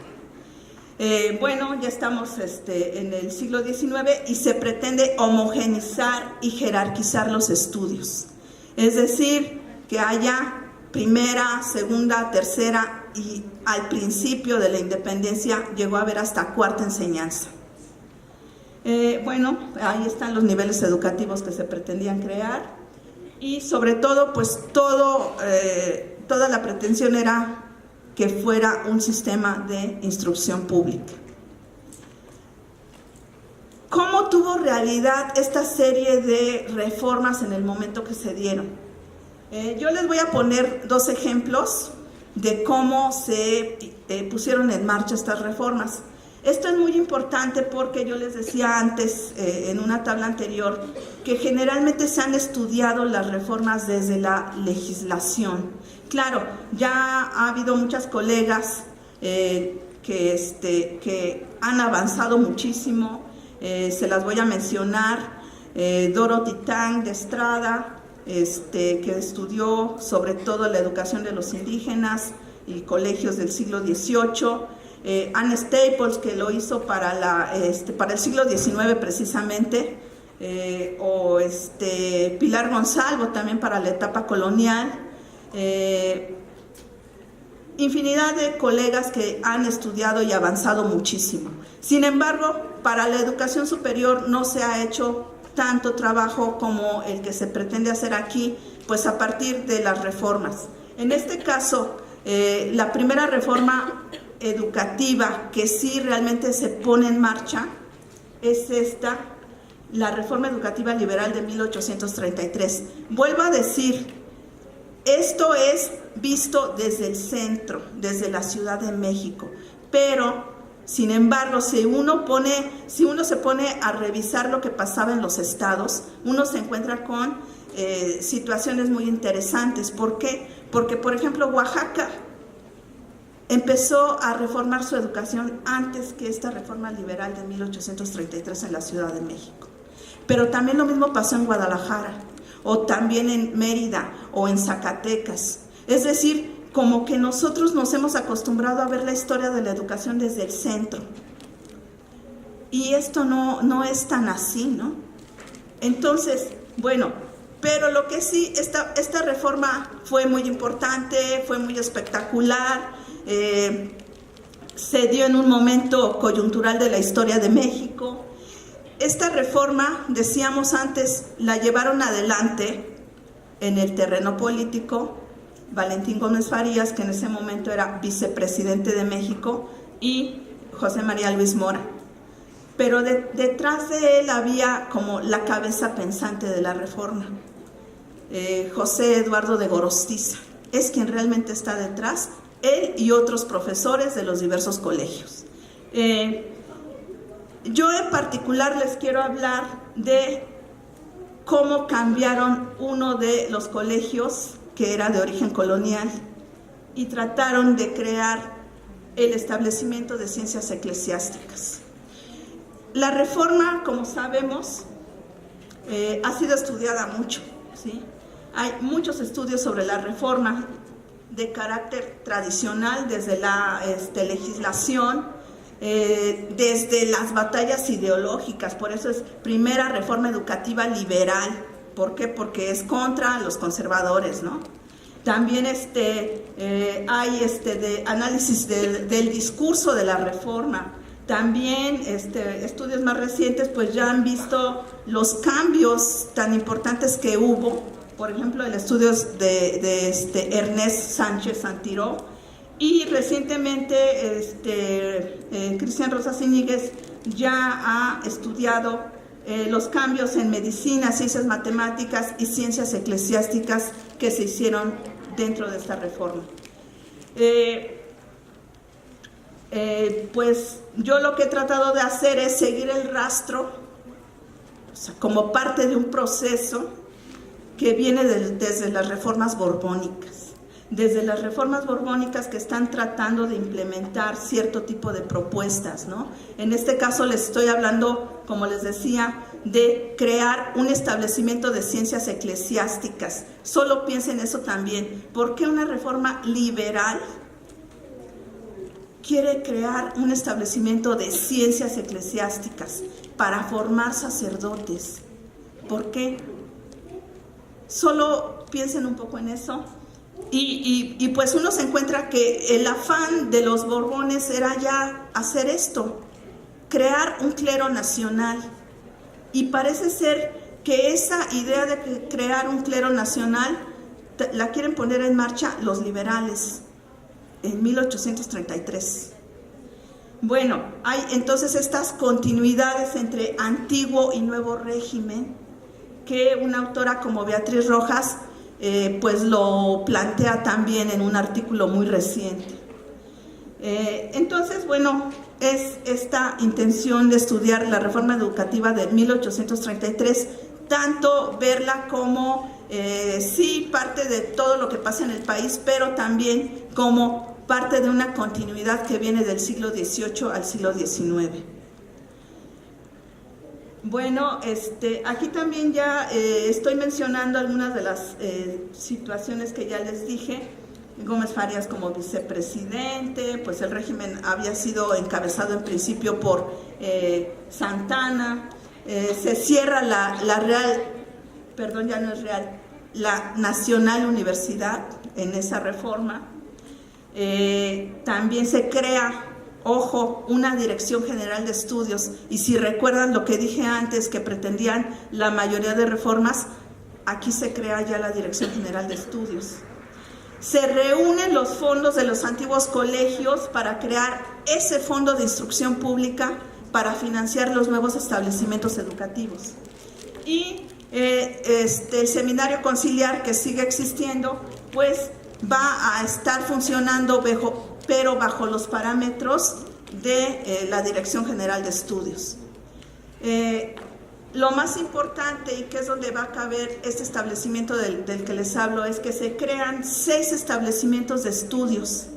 Bueno, ya estamos en el siglo XIX y se pretende homogeneizar y jerarquizar los estudios. Es decir, que haya primera, segunda, tercera y al principio de la independencia llegó a haber hasta cuarta enseñanza. Bueno, ahí están los niveles educativos que se pretendían crear y sobre todo, pues toda la pretensión era que fuera un sistema de instrucción pública. ¿Cómo tuvo realidad esta serie de reformas en el momento que se dieron? Yo les voy a poner dos ejemplos de cómo se pusieron en marcha estas reformas. Esto es muy importante porque yo les decía antes, en una tabla anterior, que generalmente se han estudiado las reformas desde la legislación. Claro, ya ha habido muchas colegas que han avanzado muchísimo, se las voy a mencionar, Dorothy Tang de Estrada, que estudió sobre todo la educación de los indígenas y colegios del siglo XVIII, Anne Staples, que lo hizo para el siglo XIX precisamente, o Pilar Gonzalo también para la etapa colonial, infinidad de colegas que han estudiado y avanzado muchísimo. Sin embargo, para la educación superior no se ha hecho tanto trabajo como el que se pretende hacer aquí, pues a partir de las reformas. En este caso, la primera reforma educativa que sí realmente se pone en marcha es la reforma educativa liberal de 1833. Vuelvo a decir, esto es visto desde el centro, desde la Ciudad de México, pero sin embargo, si uno se pone a revisar lo que pasaba en los estados, uno se encuentra con situaciones muy interesantes. ¿Por qué? Porque, por ejemplo, Oaxaca empezó a reformar su educación antes que esta reforma liberal de 1833 en la Ciudad de México. Pero también lo mismo pasó en Guadalajara, o también en Mérida, o en Zacatecas. Es decir, como que nosotros nos hemos acostumbrado a ver la historia de la educación desde el centro. Y esto no es tan así, ¿no? Entonces, bueno, pero lo que sí, esta reforma fue muy importante, fue muy espectacular, se dio en un momento coyuntural de la historia de México. Esta reforma, decíamos antes, la llevaron adelante en el terreno político Valentín Gómez Farías, que en ese momento era vicepresidente de México, y José María Luis Mora. Pero detrás de él había como la cabeza pensante de la reforma, José Eduardo de Gorostiza. Es quien realmente está detrás, él y otros profesores de los diversos colegios. Yo en particular les quiero hablar de cómo cambiaron uno de los colegios que era de origen colonial y trataron de crear el establecimiento de ciencias eclesiásticas. La reforma, como sabemos, ha sido estudiada mucho, ¿sí? Hay muchos estudios sobre la reforma de carácter tradicional, desde la legislación, desde las batallas ideológicas. Por eso es primera reforma educativa liberal. ¿Por qué? Porque es contra los conservadores, ¿no? También hay de análisis del discurso de la reforma, También estudios más recientes pues ya han visto los cambios tan importantes que hubo, por ejemplo el estudio de Ernest Sánchez Santiró, y recientemente Cristian Rosas Íñiguez ya ha estudiado los cambios en medicina, ciencias matemáticas y ciencias eclesiásticas que se hicieron dentro de esta reforma. Pues yo lo que he tratado de hacer es seguir el rastro, o sea, como parte de un proceso que viene desde las reformas borbónicas, que están tratando de implementar cierto tipo de propuestas, ¿no? En este caso les estoy hablando, como les decía, de crear un establecimiento de ciencias eclesiásticas. Solo piensen eso también. ¿Por qué una reforma liberal quiere crear un establecimiento de ciencias eclesiásticas para formar sacerdotes? ¿Por qué? Solo piensen un poco en eso. Y pues uno se encuentra que el afán de los Borbones era ya hacer esto, crear un clero nacional. Y parece ser que esa idea de crear un clero nacional la quieren poner en marcha los liberales en 1833. Bueno, hay entonces estas continuidades entre antiguo y nuevo régimen que una autora como Beatriz Rojas pues lo plantea también en un artículo muy reciente. Entonces, bueno, es esta intención de estudiar la reforma educativa de 1833, tanto verla como sí parte de todo lo que pasa en el país, pero también como parte de una continuidad que viene del siglo XVIII al siglo XIX. Bueno, aquí también ya estoy mencionando algunas de las situaciones que ya les dije. Gómez Farías como vicepresidente, pues el régimen había sido encabezado en principio por Santana. Se cierra la Nacional Universidad en esa reforma. También se crea, ojo, una Dirección General de Estudios, y si recuerdan lo que dije antes, que pretendían la mayoría de reformas, aquí se crea ya la Dirección General de Estudios. Se reúnen los fondos de los antiguos colegios para crear ese fondo de instrucción pública para financiar los nuevos establecimientos educativos. Y el seminario conciliar, que sigue existiendo, pues va a estar funcionando pero bajo los parámetros de la Dirección General de Estudios. Lo más importante, y que es donde va a caber este establecimiento del que les hablo, es que se crean 6 establecimientos de estudios.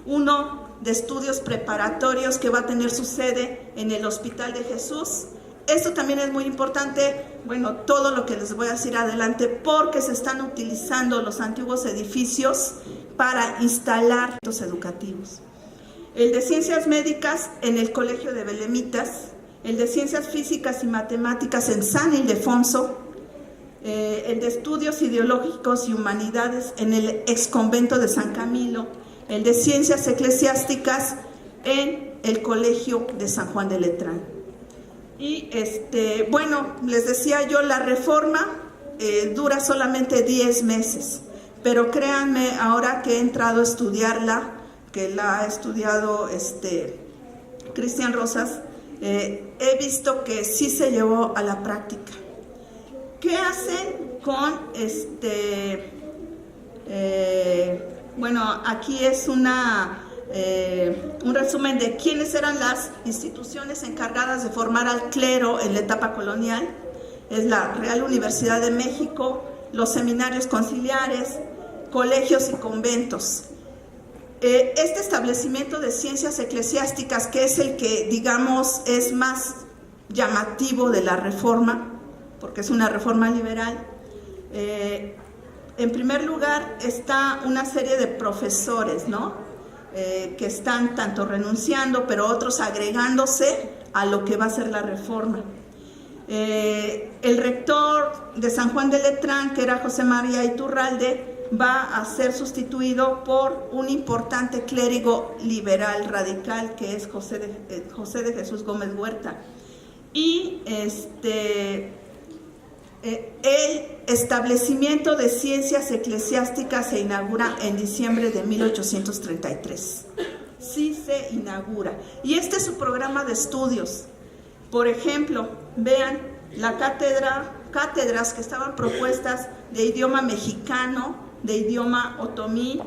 Uno de estudios preparatorios que va a tener su sede en el Hospital de Jesús. Esto también es muy importante, bueno, todo lo que les voy a decir adelante, porque se están utilizando los antiguos edificios para instalar centros educativos. El de Ciencias Médicas en el Colegio de Belemitas, el de Ciencias Físicas y Matemáticas en San Ildefonso, el de Estudios Ideológicos y Humanidades en el Exconvento de San Camilo, el de Ciencias Eclesiásticas en el Colegio de San Juan de Letrán. Y bueno, les decía yo, la reforma dura solamente 10 meses, pero créanme, ahora que he entrado a estudiarla, que la ha estudiado Cristian Rosas, he visto que sí se llevó a la práctica. ¿Qué hacen con bueno, aquí es un resumen de quiénes eran las instituciones encargadas de formar al clero en la etapa colonial. Es la Real Universidad de México, los seminarios conciliares, colegios y conventos. Este establecimiento de ciencias eclesiásticas, que es el que, digamos, es más llamativo de la reforma, porque es una reforma liberal, en primer lugar está una serie de profesores, ¿no? Que están tanto renunciando, pero otros agregándose a lo que va a ser la reforma. El rector de San Juan de Letrán, que era José María Iturralde, va a ser sustituido por un importante clérigo liberal radical que es José de Jesús Gómez Huerta. Y el establecimiento de ciencias eclesiásticas se inaugura en diciembre de 1833. Sí se inaugura. Y este es su programa de estudios. Por ejemplo, vean la cátedras que estaban propuestas de idioma mexicano, de idioma otomí,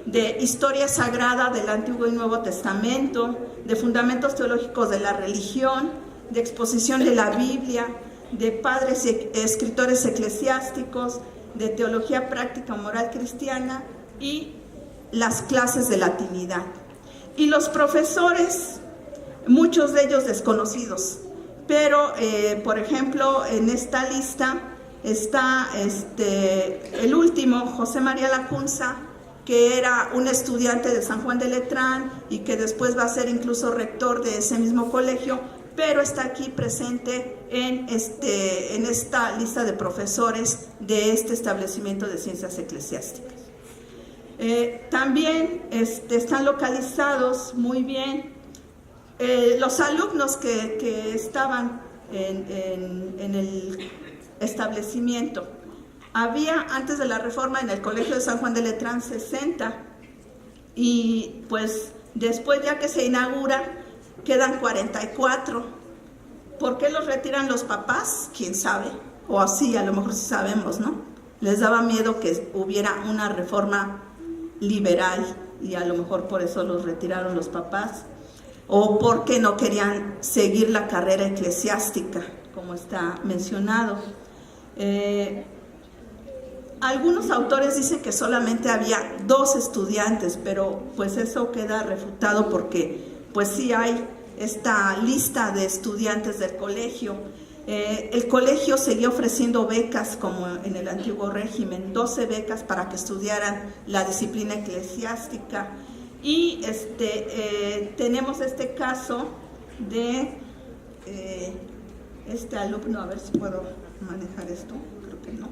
de historia sagrada del Antiguo y Nuevo Testamento, de fundamentos teológicos de la religión, de exposición de la Biblia, de padres y escritores eclesiásticos, de teología práctica moral cristiana y las clases de latinidad. Y los profesores, muchos de ellos desconocidos, pero por ejemplo en esta lista está el último, José María Lacunza, que era un estudiante de San Juan de Letrán y que después va a ser incluso rector de ese mismo colegio, pero está aquí presente en esta lista de profesores de este establecimiento de ciencias eclesiásticas. También están localizados muy bien los alumnos que estaban en el establecimiento. Había antes de la reforma en el colegio de San Juan de Letrán 60 y pues después ya que se inaugura quedan 44. ¿Por qué los retiran los papás? ¿Quién sabe? O así, a lo mejor sí sabemos, ¿no? Les daba miedo que hubiera una reforma liberal y a lo mejor por eso los retiraron los papás. O porque no querían seguir la carrera eclesiástica, como está mencionado. Algunos autores dicen que solamente había 2 estudiantes, pero pues eso queda refutado porque pues sí hay esta lista de estudiantes del colegio. El colegio seguía ofreciendo becas como en el antiguo régimen, 12 becas para que estudiaran la disciplina eclesiástica. Y tenemos este caso de este alumno, a ver si puedo manejar esto, creo que no,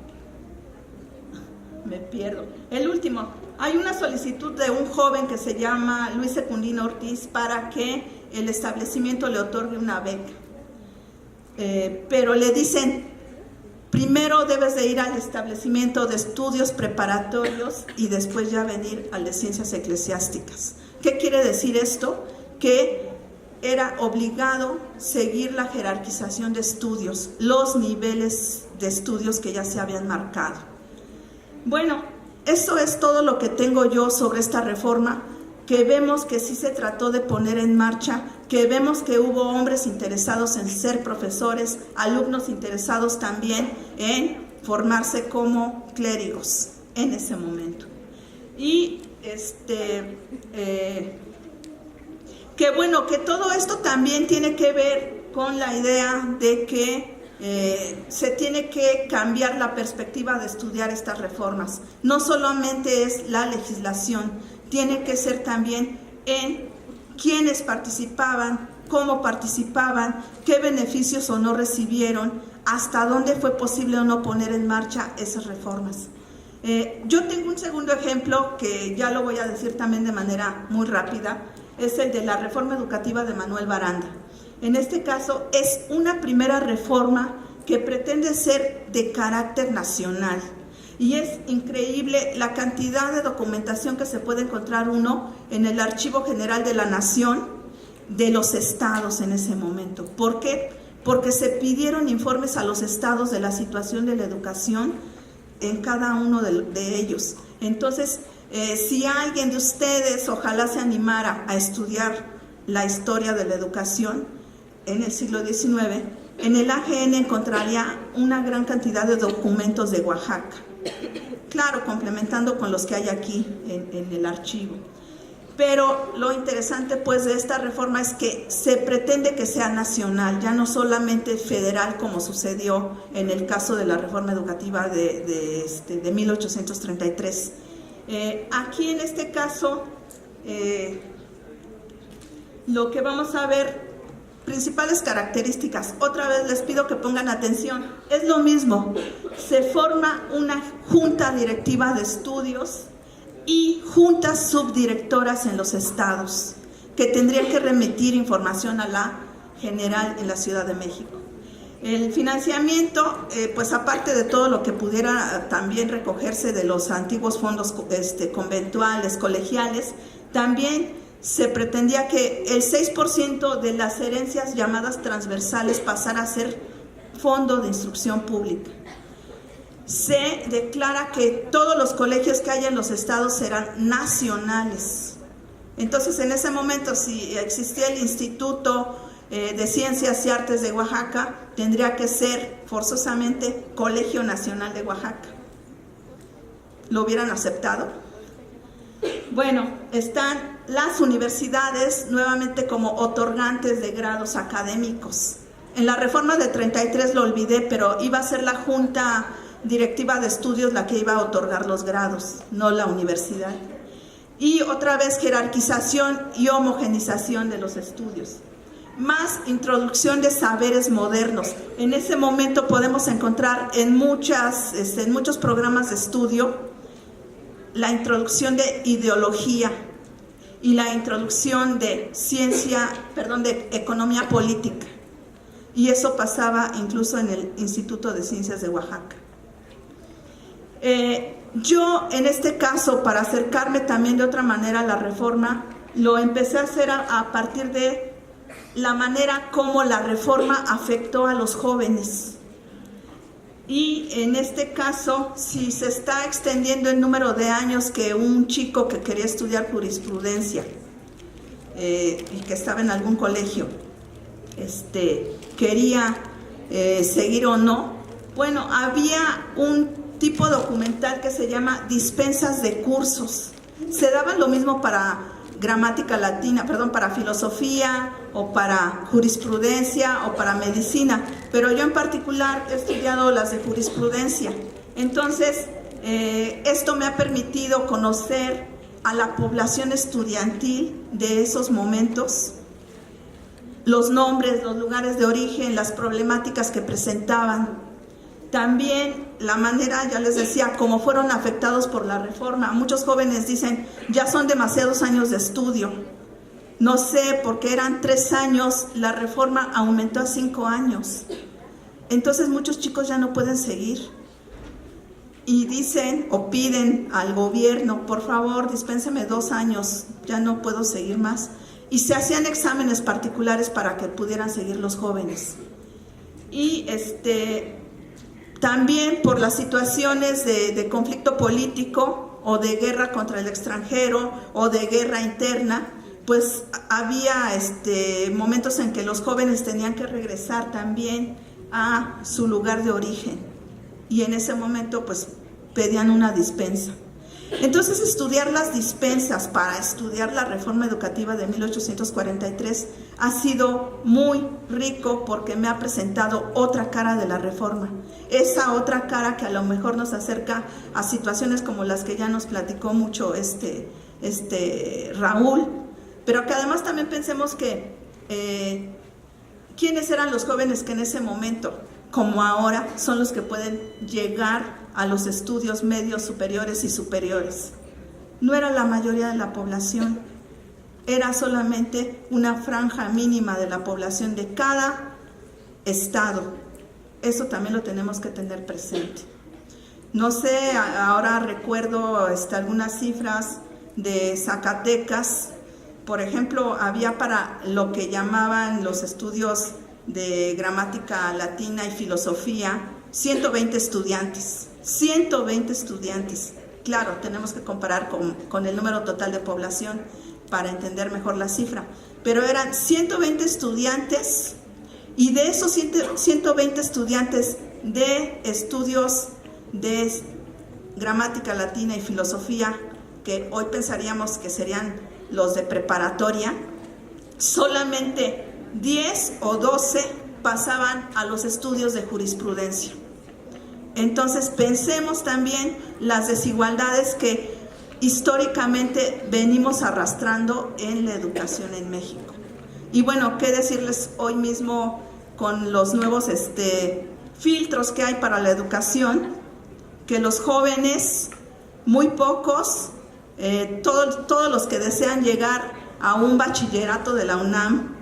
me pierdo. El último, hay una solicitud de un joven que se llama Luis Secundino Ortiz para que el establecimiento le otorgue una beca, pero le dicen, primero debes de ir al establecimiento de estudios preparatorios y después ya venir al de ciencias eclesiásticas. ¿Qué quiere decir esto? Que era obligado seguir la jerarquización de estudios, los niveles de estudios que ya se habían marcado. Bueno, eso es todo lo que tengo yo sobre esta reforma, que vemos que sí se trató de poner en marcha, que vemos que hubo hombres interesados en ser profesores, alumnos interesados también en formarse como clérigos en ese momento. Y que bueno, que todo esto también tiene que ver con la idea de que se tiene que cambiar la perspectiva de estudiar estas reformas. No solamente es la legislación, tiene que ser también en quiénes participaban, cómo participaban, qué beneficios o no recibieron, hasta dónde fue posible o no poner en marcha esas reformas. Yo tengo un segundo ejemplo que ya lo voy a decir también de manera muy rápida, es el de la reforma educativa de Manuel Baranda. En este caso es una primera reforma que pretende ser de carácter nacional y es increíble la cantidad de documentación que se puede encontrar uno en el Archivo General de la Nación de los estados en ese momento. ¿Por qué? Porque se pidieron informes a los estados de la situación de la educación en cada uno de ellos. Entonces, si alguien de ustedes ojalá se animara a estudiar la historia de la educación en el siglo XIX, en el AGN encontraría una gran cantidad de documentos de Oaxaca, claro, complementando con los que hay aquí en el archivo. Pero lo interesante pues de esta reforma es que se pretende que sea nacional, ya no solamente federal como sucedió en el caso de la reforma educativa de 1833. Aquí en este caso lo que vamos a ver principales características, otra vez les pido que pongan atención, es lo mismo, se forma una junta directiva de estudios y juntas subdirectoras en los estados, que tendrían que remitir información a la general en la Ciudad de México. El financiamiento, pues aparte de todo lo que pudiera también recogerse de los antiguos fondos conventuales, colegiales, también se pretendía que el 6% de las herencias llamadas transversales pasara a ser fondo de instrucción pública. Se declara que todos los colegios que haya en los estados serán nacionales. Entonces, en ese momento, si existía el Instituto de Ciencias y Artes de Oaxaca, tendría que ser forzosamente Colegio Nacional de Oaxaca. ¿Lo hubieran aceptado? Bueno, están las universidades nuevamente como otorgantes de grados académicos. En la reforma de 33 lo olvidé, pero iba a ser la Junta Directiva de Estudios la que iba a otorgar los grados, no la universidad. Y otra vez jerarquización y homogenización de los estudios. Más introducción de saberes modernos. En ese momento podemos encontrar en muchos programas de estudio la introducción de ideología y la introducción de de economía política. Y eso pasaba incluso en el Instituto de Ciencias de Oaxaca. Yo, en este caso, para acercarme también de otra manera a la reforma, lo empecé a hacer a partir de la manera como la reforma afectó a los jóvenes. Y en este caso, si se está extendiendo el número de años que un chico que quería estudiar jurisprudencia y que estaba en algún colegio quería seguir o no, bueno, había un tipo documental que se llama dispensas de cursos. Se daban lo mismo para gramática latina, para filosofía o para jurisprudencia o para medicina, pero yo en particular he estudiado las de jurisprudencia. Entonces, esto me ha permitido conocer a la población estudiantil de esos momentos, los nombres, los lugares de origen, las problemáticas que presentaban. También la manera, ya les decía, cómo fueron afectados por la reforma. Muchos jóvenes dicen, ya son demasiados años de estudio. No sé, porque eran 3 años, la reforma aumentó a 5 años. Entonces muchos chicos ya no pueden seguir. Y dicen o piden al gobierno, por favor, dispénseme 2 años, ya no puedo seguir más. Y se hacían exámenes particulares para que pudieran seguir los jóvenes. Y también por las situaciones de conflicto político o de guerra contra el extranjero o de guerra interna, pues había momentos en que los jóvenes tenían que regresar también a su lugar de origen y en ese momento pues pedían una dispensa. Entonces, estudiar las dispensas para estudiar la reforma educativa de 1843 ha sido muy rico porque me ha presentado otra cara de la reforma. Esa otra cara que a lo mejor nos acerca a situaciones como las que ya nos platicó mucho Raúl, pero que además también pensemos que ¿quiénes eran los jóvenes que en ese momento, como ahora, son los que pueden llegar a los estudios medios, superiores y superiores? No era la mayoría de la población, era solamente una franja mínima de la población de cada estado. Eso también lo tenemos que tener presente. No sé, ahora recuerdo algunas cifras de Zacatecas. Por ejemplo, había para lo que llamaban los estudios de gramática latina y filosofía, 120 estudiantes. 120 estudiantes. Claro, tenemos que comparar con el número total de población para entender mejor la cifra. Pero eran 120 estudiantes y de esos 120 estudiantes de estudios de gramática latina y filosofía, que hoy pensaríamos que serían los de preparatoria, solamente 10 o 12 pasaban a los estudios de jurisprudencia. Entonces pensemos también las desigualdades que históricamente venimos arrastrando en la educación en México. Y bueno, qué decirles hoy mismo con los nuevos filtros que hay para la educación, que los jóvenes, muy pocos, todos los que desean llegar a un bachillerato de la UNAM,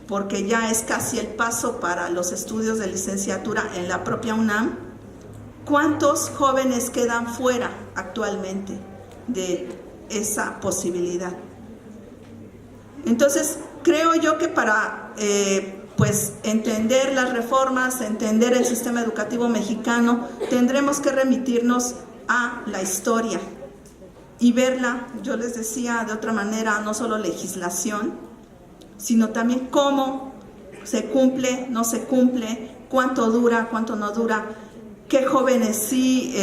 porque ya es casi el paso para los estudios de licenciatura en la propia UNAM, ¿cuántos jóvenes quedan fuera actualmente de esa posibilidad? Entonces, creo yo que para pues entender las reformas, entender el sistema educativo mexicano, tendremos que remitirnos a la historia y verla, yo les decía, de otra manera, no solo legislación, sino también cómo se cumple, no se cumple, cuánto dura, cuánto no dura, qué jóvenes sí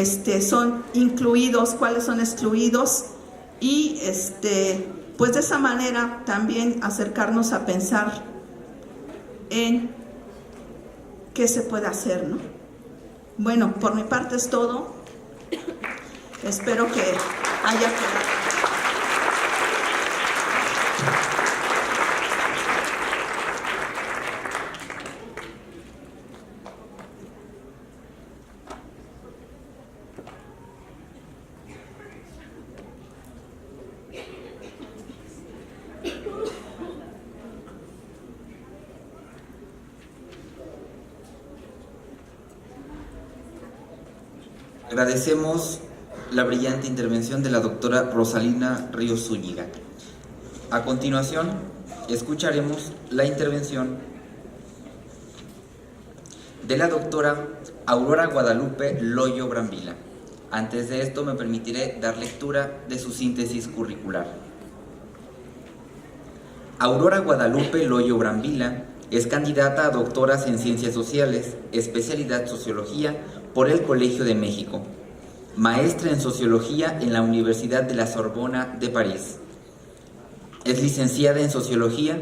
son incluidos, cuáles son excluidos, y pues de esa manera también acercarnos a pensar en qué se puede hacer, ¿no? Bueno, por mi parte es todo. Espero que haya quedado. Agradecemos la brillante intervención de la doctora Rosalina Ríos Zúñiga. A continuación, escucharemos la intervención de la doctora Aurora Guadalupe Loyo Brambila. Antes de esto, me permitiré dar lectura de su síntesis curricular. Aurora Guadalupe Loyo Brambila es candidata a doctoras en Ciencias Sociales, especialidad Sociología, por el Colegio de México. Maestra en Sociología en la Universidad de la Sorbona de París. Es licenciada en Sociología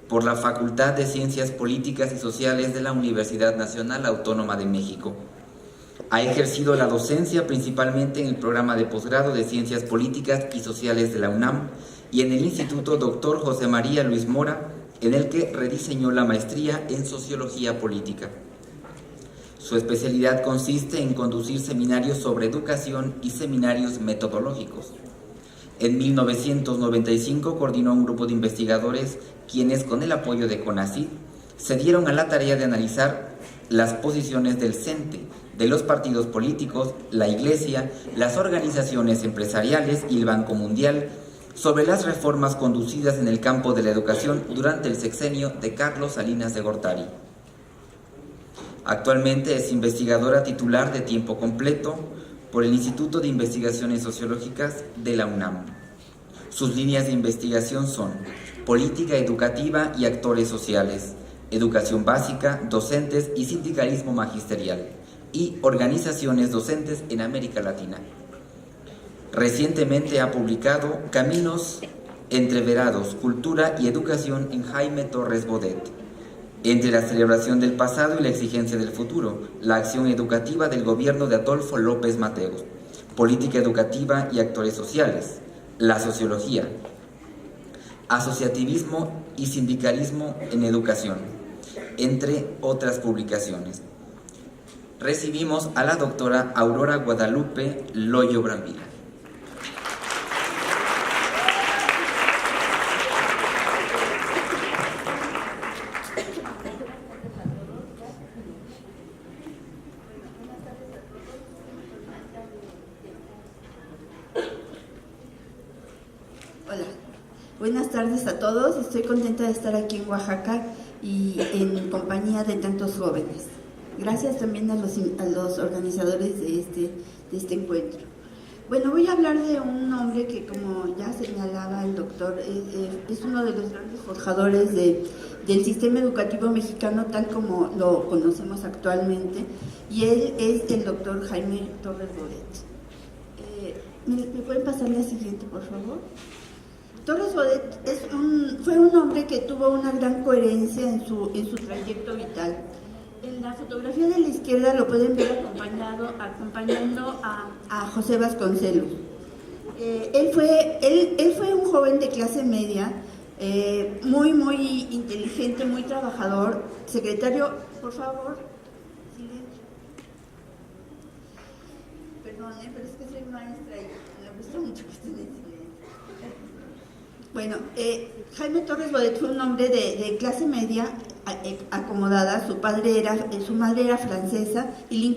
por la Facultad de Ciencias Políticas y Sociales de la Universidad Nacional Autónoma de México. Ha ejercido la docencia principalmente en el programa de posgrado de Ciencias Políticas y Sociales de la UNAM y en el Instituto Dr. José María Luis Mora, en el que rediseñó la maestría en Sociología Política. Su especialidad consiste en conducir seminarios sobre educación y seminarios metodológicos. En 1995 coordinó un grupo de investigadores quienes, con el apoyo de CONACYT, se dieron a la tarea de analizar las posiciones del CENTE, de los partidos políticos, la Iglesia, las organizaciones empresariales y el Banco Mundial sobre las reformas conducidas en el campo de la educación durante el sexenio de Carlos Salinas de Gortari. Actualmente es investigadora titular de tiempo completo por el Instituto de Investigaciones Sociológicas de la UNAM. Sus líneas de investigación son política educativa y actores sociales, educación básica, docentes y sindicalismo magisterial, y organizaciones docentes en América Latina. Recientemente ha publicado Caminos entreverados, cultura y educación en Jaime Torres Bodet. Entre la celebración del pasado y la exigencia del futuro, la acción educativa del gobierno de Adolfo López Mateos, política educativa y actores sociales, la sociología, asociativismo y sindicalismo en educación, entre otras publicaciones. Recibimos a la doctora Aurora Guadalupe Loyo Brambila. Buenas tardes a todos, estoy contenta de estar aquí en Oaxaca y en compañía de tantos jóvenes. Gracias también a los organizadores de este encuentro. Bueno, voy a hablar de un hombre que, como ya señalaba el doctor, es uno de los grandes forjadores del sistema educativo mexicano tal como lo conocemos actualmente, y él es el doctor Jaime Torres Bodet. ¿Me pueden pasar la siguiente, por favor? Torres Bodet fue un hombre que tuvo una gran coherencia en su trayecto vital. En la fotografía de la izquierda lo pueden ver acompañando a José Vasconcelos. Él fue un joven de clase media muy inteligente, muy trabajador. Secretario, por favor, silencio. Perdón, pero es que soy maestra y me gusta mucho que estén en silencio. Bueno, Jaime Torres Bodet fue un hombre de clase media acomodada. Su madre era francesa y le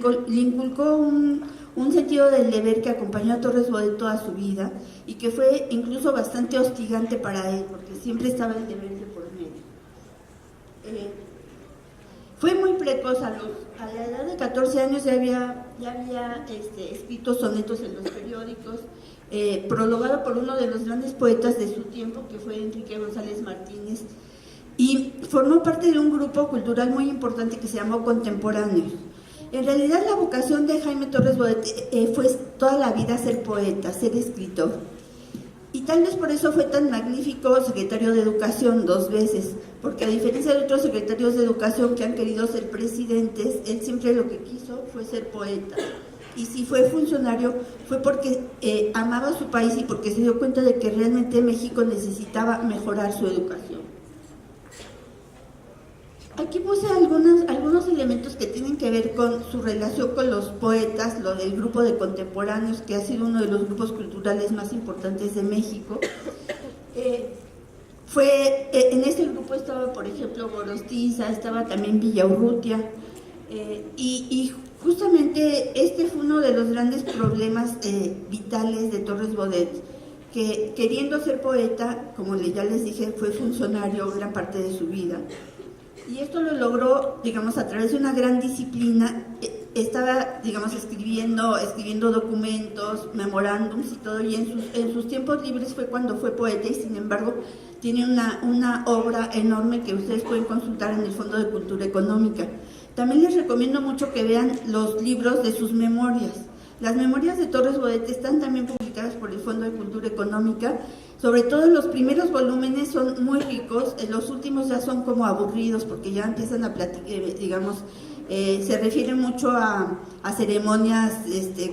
inculcó un sentido del deber que acompañó a Torres Bodet toda su vida y que fue incluso bastante hostigante para él, porque siempre estaba el deber de por medio. Fue muy precoz, a la edad de 14 años ya había escrito sonetos en los periódicos, prologado por uno de los grandes poetas de su tiempo, que fue Enrique González Martínez, y formó parte de un grupo cultural muy importante que se llamó Contemporáneos. En realidad la vocación de Jaime Torres Bodet fue toda la vida ser poeta, ser escritor. Y tal vez por eso fue tan magnífico secretario de Educación 2 veces, porque a diferencia de otros secretarios de Educación que han querido ser presidentes, él siempre lo que quiso fue ser poeta. Y si fue funcionario fue porque amaba a su país y porque se dio cuenta de que realmente México necesitaba mejorar su educación. Aquí puse algunos elementos que tienen que ver con su relación con los poetas, lo del grupo de Contemporáneos, que ha sido uno de los grupos culturales más importantes de México. En ese grupo estaba, por ejemplo, Gorostiza, estaba también Villaurrutia, y justamente este fue uno de los grandes problemas vitales de Torres Bodet, que queriendo ser poeta, como ya les dije, fue funcionario gran parte de su vida. Y esto lo logró, digamos, a través de una gran disciplina. Estaba, digamos, escribiendo documentos, memorándums y todo, y en sus tiempos libres fue cuando fue poeta, y sin embargo tiene una obra enorme que ustedes pueden consultar en el Fondo de Cultura Económica. También les recomiendo mucho que vean los libros de sus memorias. Las memorias de Torres Bodet están también publicadas por el Fondo de Cultura Económica. Sobre todo los primeros volúmenes son muy ricos, los últimos ya son como aburridos porque ya empiezan a platicar, digamos, se refieren mucho a ceremonias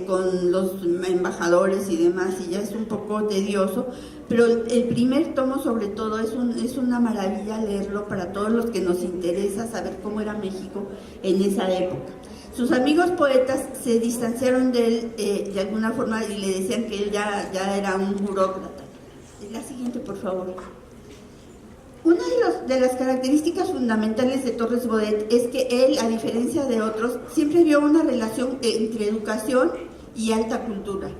con los embajadores y demás, y ya es un poco tedioso, pero el primer tomo sobre todo es una maravilla leerlo para todos los que nos interesa saber cómo era México en esa época. Sus amigos poetas se distanciaron de él de alguna forma y le decían que él ya era un burócrata. La siguiente, por favor. Una de las características fundamentales de Torres Bodet es que él, a diferencia de otros, siempre vio una relación entre educación y alta cultura.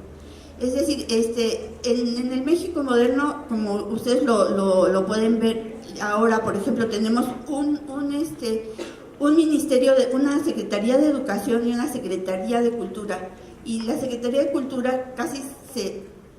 Es decir, en el México moderno, como ustedes lo pueden ver ahora, por ejemplo, tenemos un ministerio, una Secretaría de Educación y una Secretaría de Cultura. Y la Secretaría de Cultura casi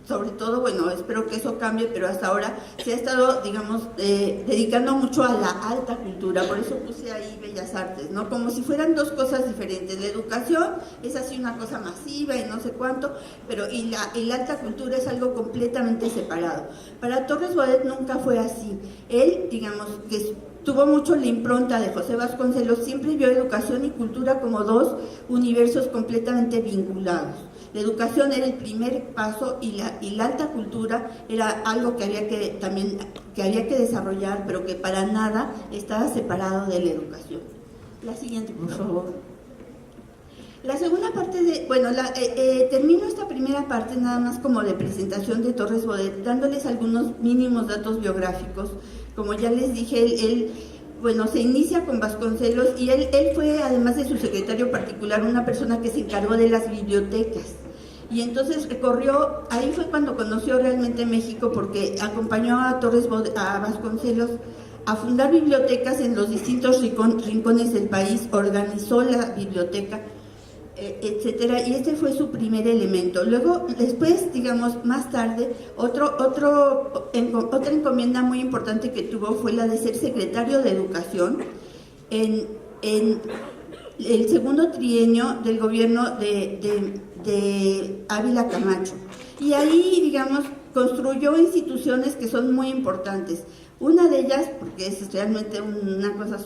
sobre todo, bueno, espero que eso cambie, pero hasta ahora se ha estado, digamos, dedicando mucho a la alta cultura, por eso puse ahí Bellas Artes, ¿no? Como si fueran dos cosas diferentes. La educación es así una cosa masiva y no sé cuánto, pero y la alta cultura es algo completamente separado. Para Torres Bodet nunca fue así. Él, digamos, que tuvo mucho la impronta de José Vasconcelos, siempre vio educación y cultura como dos universos completamente vinculados. La educación era el primer paso y la alta cultura era algo que había que desarrollar, pero que para nada estaba separado de la educación. La siguiente, por favor. La segunda parte termino esta primera parte nada más como de presentación de Torres Bodet, dándoles algunos mínimos datos biográficos. Como ya les dije, él se inicia con Vasconcelos y él fue, además de su secretario particular, una persona que se encargó de las bibliotecas. Y entonces ahí fue cuando conoció realmente México, porque acompañó a Vasconcelos a fundar bibliotecas en los distintos rincones del país, organizó la biblioteca, etcétera, y este fue su primer elemento. Luego, después, digamos, más tarde, otra encomienda muy importante que tuvo fue la de ser secretario de Educación en el segundo trienio del gobierno de Ávila Camacho. Y ahí, digamos, construyó instituciones que son muy importantes. Una de ellas, porque es realmente una cosa,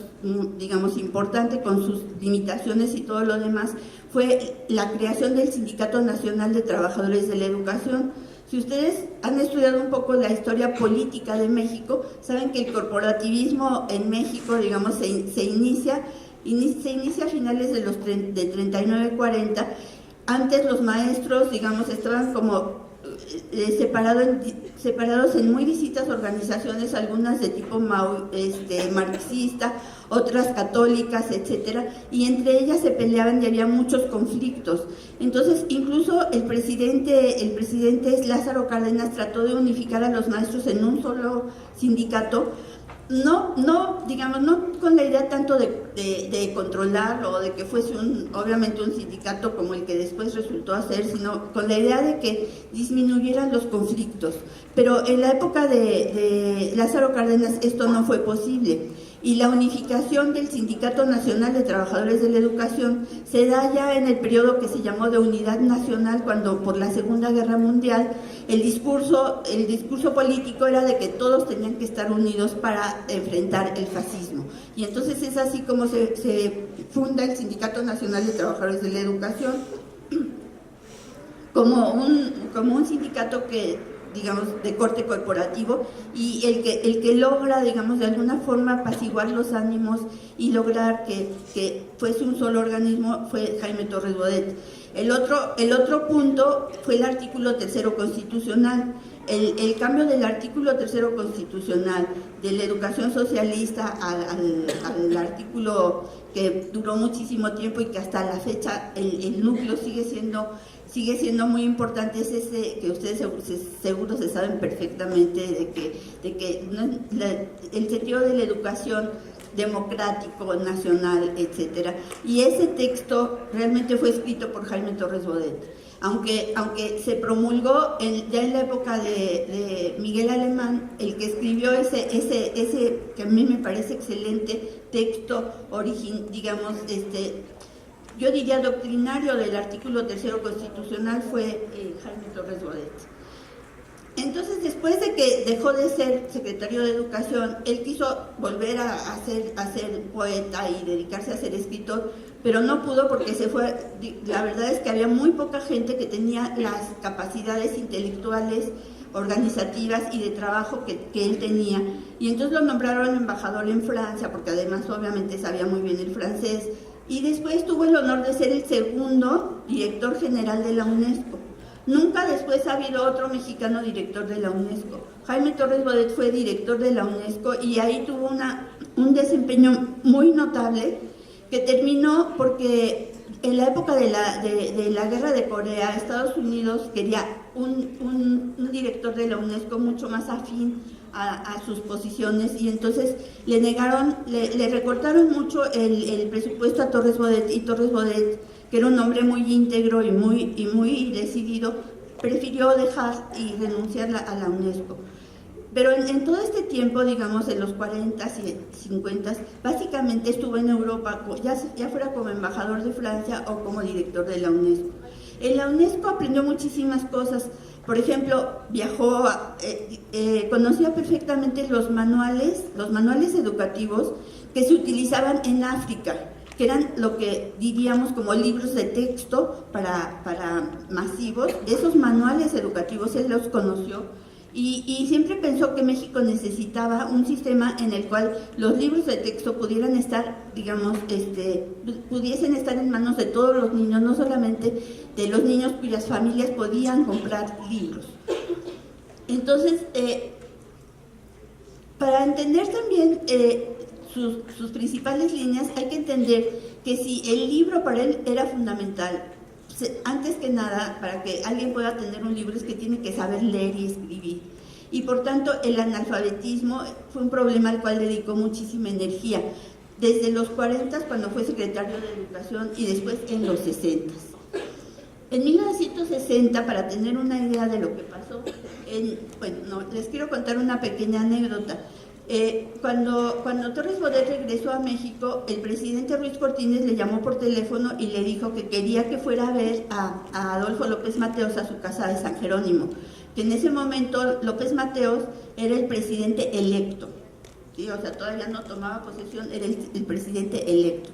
digamos, importante con sus limitaciones y todo lo demás, fue la creación del Sindicato Nacional de Trabajadores de la Educación. Si ustedes han estudiado un poco la historia política de México, saben que el corporativismo en México, digamos, se inicia a finales de 39-40. Antes los maestros, digamos, estaban como separados en muy distintas organizaciones, algunas de tipo marxista, otras católicas, etcétera, y entre ellas se peleaban y había muchos conflictos. Entonces, incluso el presidente Lázaro Cárdenas trató de unificar a los maestros en un solo sindicato, no con la idea tanto de controlar o de que fuese obviamente un sindicato como el que después resultó ser, sino con la idea de que disminuyeran los conflictos. Pero en la época de Lázaro Cárdenas esto no fue posible, y la unificación del Sindicato Nacional de Trabajadores de la Educación se da ya en el periodo que se llamó de Unidad Nacional, cuando por la Segunda Guerra Mundial el discurso político era de que todos tenían que estar unidos para enfrentar el fascismo. Y entonces es así como se funda el Sindicato Nacional de Trabajadores de la Educación como un sindicato que, digamos, de corte corporativo, y el que logra, digamos, de alguna forma apaciguar los ánimos y lograr que fuese un solo organismo fue Jaime Torres Bodet. El otro punto fue el artículo 3º constitucional. El cambio del artículo 3º constitucional de la educación socialista al artículo que duró muchísimo tiempo y que hasta la fecha el núcleo sigue siendo muy importante, es ese que ustedes seguro se saben perfectamente de que el sentido de la educación democrático, nacional, etcétera. Y ese texto realmente fue escrito por Jaime Torres Bodet. Aunque se promulgó ya en la época de Miguel Alemán, el que escribió ese que a mí me parece excelente texto, digamos, yo diría doctrinario del artículo 3º constitucional, fue Jaime Torres Bodet. Entonces, después de que dejó de ser secretario de Educación, él quiso volver a ser poeta y dedicarse a ser escritor, pero no pudo porque se fue. La verdad es que había muy poca gente que tenía las capacidades intelectuales, organizativas y de trabajo que él tenía, y entonces lo nombraron embajador en Francia, porque además obviamente sabía muy bien el francés, y después tuvo el honor de ser el segundo director general de la UNESCO. Nunca después ha habido otro mexicano director de la UNESCO. Jaime Torres Bodet fue director de la UNESCO y ahí tuvo un desempeño muy notable, que terminó porque en la época de la guerra de Corea, Estados Unidos quería un director de la UNESCO mucho más afín a sus posiciones, y entonces le recortaron mucho el presupuesto a Torres Bodet, y Torres Bodet, que era un hombre muy íntegro y muy decidido, prefirió dejar y renunciar a la UNESCO. Pero en todo este tiempo, digamos, en los 40s y 50s, básicamente estuvo en Europa, ya fuera como embajador de Francia o como director de la UNESCO. En la UNESCO aprendió muchísimas cosas. Por ejemplo, viajó, conocía perfectamente los manuales educativos que se utilizaban en África, que eran lo que diríamos como libros de texto para masivos. Esos manuales educativos él los conoció, y siempre pensó que México necesitaba un sistema en el cual los libros de texto pudieran estar, digamos, pudiesen estar en manos de todos los niños, no solamente de los niños cuyas familias podían comprar libros. Entonces, para entender también sus principales líneas, hay que entender que si el libro para él era fundamental, antes que nada, para que alguien pueda tener un libro, es que tiene que saber leer y escribir. Y por tanto, el analfabetismo fue un problema al cual dedicó muchísima energía, desde los 40, cuando fue secretario de Educación, y después en los 60. En 1960, para tener una idea de lo que pasó, les quiero contar una pequeña anécdota. Cuando Torres Bodet regresó a México, el presidente Ruiz Cortines le llamó por teléfono y le dijo que quería que fuera a ver a Adolfo López Mateos a su casa de San Jerónimo, que en ese momento López Mateos era el presidente electo, ¿sí? O sea, todavía no tomaba posesión, era el presidente electo.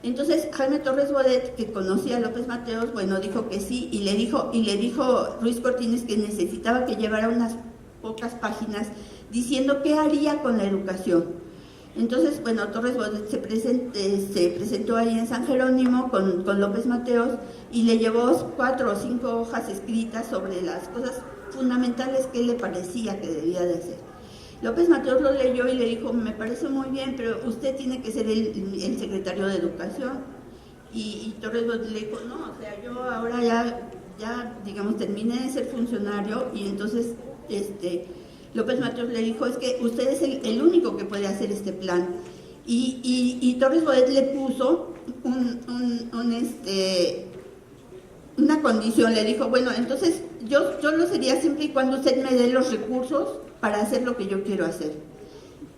Entonces Jaime Torres Bodet, que conocía a López Mateos, bueno, dijo que sí, y le dijo Ruiz Cortines que necesitaba que llevara unas pocas páginas diciendo qué haría con la educación. Entonces, bueno, Torres Bodet se presentó ahí en San Jerónimo con López Mateos y le llevó 4 o 5 hojas escritas sobre las cosas fundamentales que le parecía que debía de hacer. López Mateos lo leyó y le dijo, me parece muy bien, pero usted tiene que ser el secretario de Educación. Y Torres Bodet le dijo, no, o sea, yo ahora ya digamos, terminé de ser funcionario, y entonces López Mateos le dijo, es que usted es el único que puede hacer este plan. Y Torres Bodet le puso una condición, le dijo, bueno, entonces yo lo sería siempre y cuando usted me dé los recursos para hacer lo que yo quiero hacer.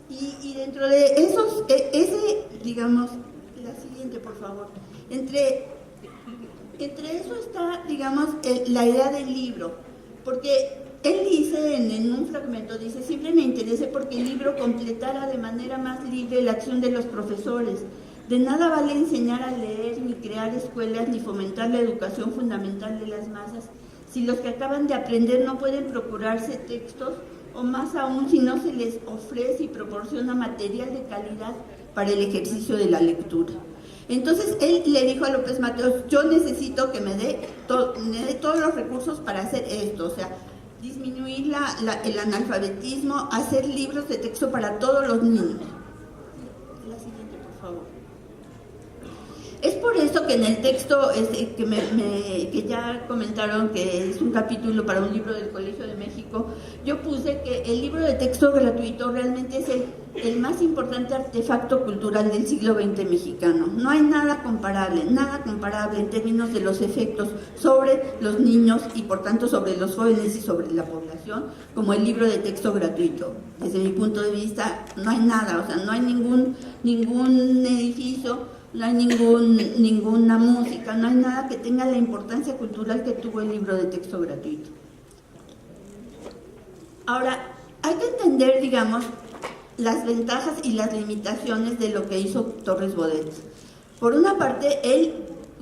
Y dentro de esos, digamos, la siguiente, por favor, entre eso está, digamos, la idea del libro, porque él dice en un fragmento, dice, siempre me interesé porque el libro completara de manera más libre la acción de los profesores. De nada vale enseñar a leer, ni crear escuelas, ni fomentar la educación fundamental de las masas, si los que acaban de aprender no pueden procurarse textos, o más aún si no se les ofrece y proporciona material de calidad para el ejercicio de la lectura. Entonces él le dijo a López Mateos, yo necesito que me dé todos los recursos para hacer esto, o sea, disminuir el analfabetismo, hacer libros de texto para todos los niños. La siguiente, por favor. Es por eso que en el texto que ya comentaron que es un capítulo para un libro del Colegio de México, yo puse que el libro de texto gratuito realmente es el más importante artefacto cultural del siglo XX mexicano. No hay nada comparable en términos de los efectos sobre los niños y por tanto sobre los jóvenes y sobre la población como el libro de texto gratuito. Desde mi punto de vista no hay nada, o sea, no hay ningún edificio, no hay ninguna música, no hay nada que tenga la importancia cultural que tuvo el libro de texto gratuito. Ahora, hay que entender, digamos, las ventajas y las limitaciones de lo que hizo Torres Bodet. Por una parte, él,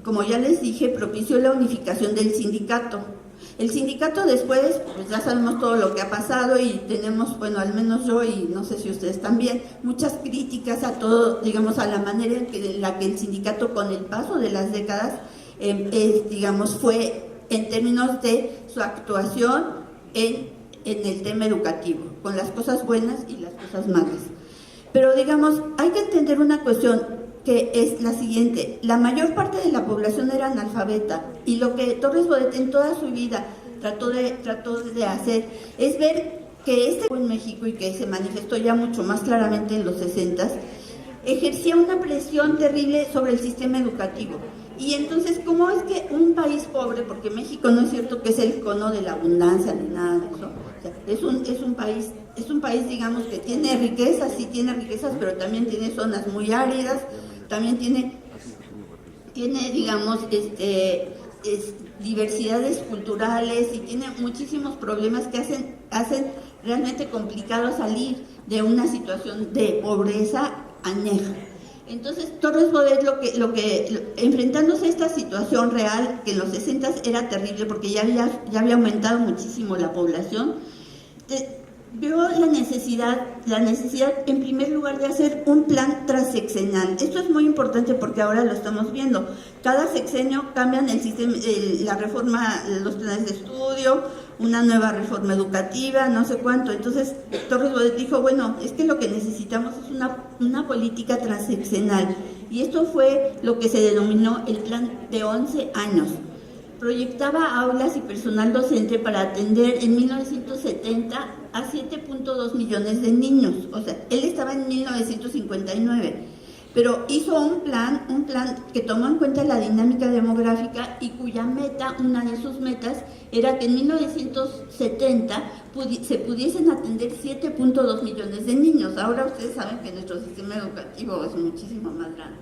como ya les dije, propició la unificación del sindicato. El sindicato después, pues ya sabemos todo lo que ha pasado y tenemos, bueno, al menos yo y no sé si ustedes también, muchas críticas a todo, digamos, a la manera en la que el sindicato con el paso de las décadas, digamos, fue en términos de su actuación en el tema educativo, con las cosas buenas y las cosas malas. Pero, digamos, hay que entender una cuestión que es la siguiente: la mayor parte de la población era analfabeta, y lo que Torres Bodet en toda su vida trató de hacer es ver que en México, y que se manifestó ya mucho más claramente en los 60s, ejercía una presión terrible sobre el sistema educativo. Y entonces, ¿cómo es que un país pobre, porque México no es cierto que es el cono de la abundancia ni nada de eso, o sea, es un país, digamos, que tiene riquezas, sí tiene riquezas, pero también tiene zonas muy áridas, también tiene digamos, diversidades culturales, y tiene muchísimos problemas que hacen realmente complicado salir de una situación de pobreza añeja. Entonces, Torres Bodet, enfrentándose a esta situación real, que en los 60s era terrible porque ya había aumentado muchísimo la población, vio la necesidad en primer lugar de hacer un plan transeccional. Esto es muy importante porque ahora lo estamos viendo. Cada sexenio cambian el sistema, la reforma, los planes de estudio, una nueva reforma educativa, no sé cuánto. Entonces Torres Bodet dijo, bueno, es que lo que necesitamos es una política transeccional, y esto fue lo que se denominó el plan de 11 años. Proyectaba aulas y personal docente para atender en 1970 a 7.2 millones de niños. O sea, él estaba en 1959, pero hizo un plan que tomó en cuenta la dinámica demográfica, y cuya meta, una de sus metas, era que en 1970 se pudiesen atender 7.2 millones de niños. Ahora ustedes saben que nuestro sistema educativo es muchísimo más grande.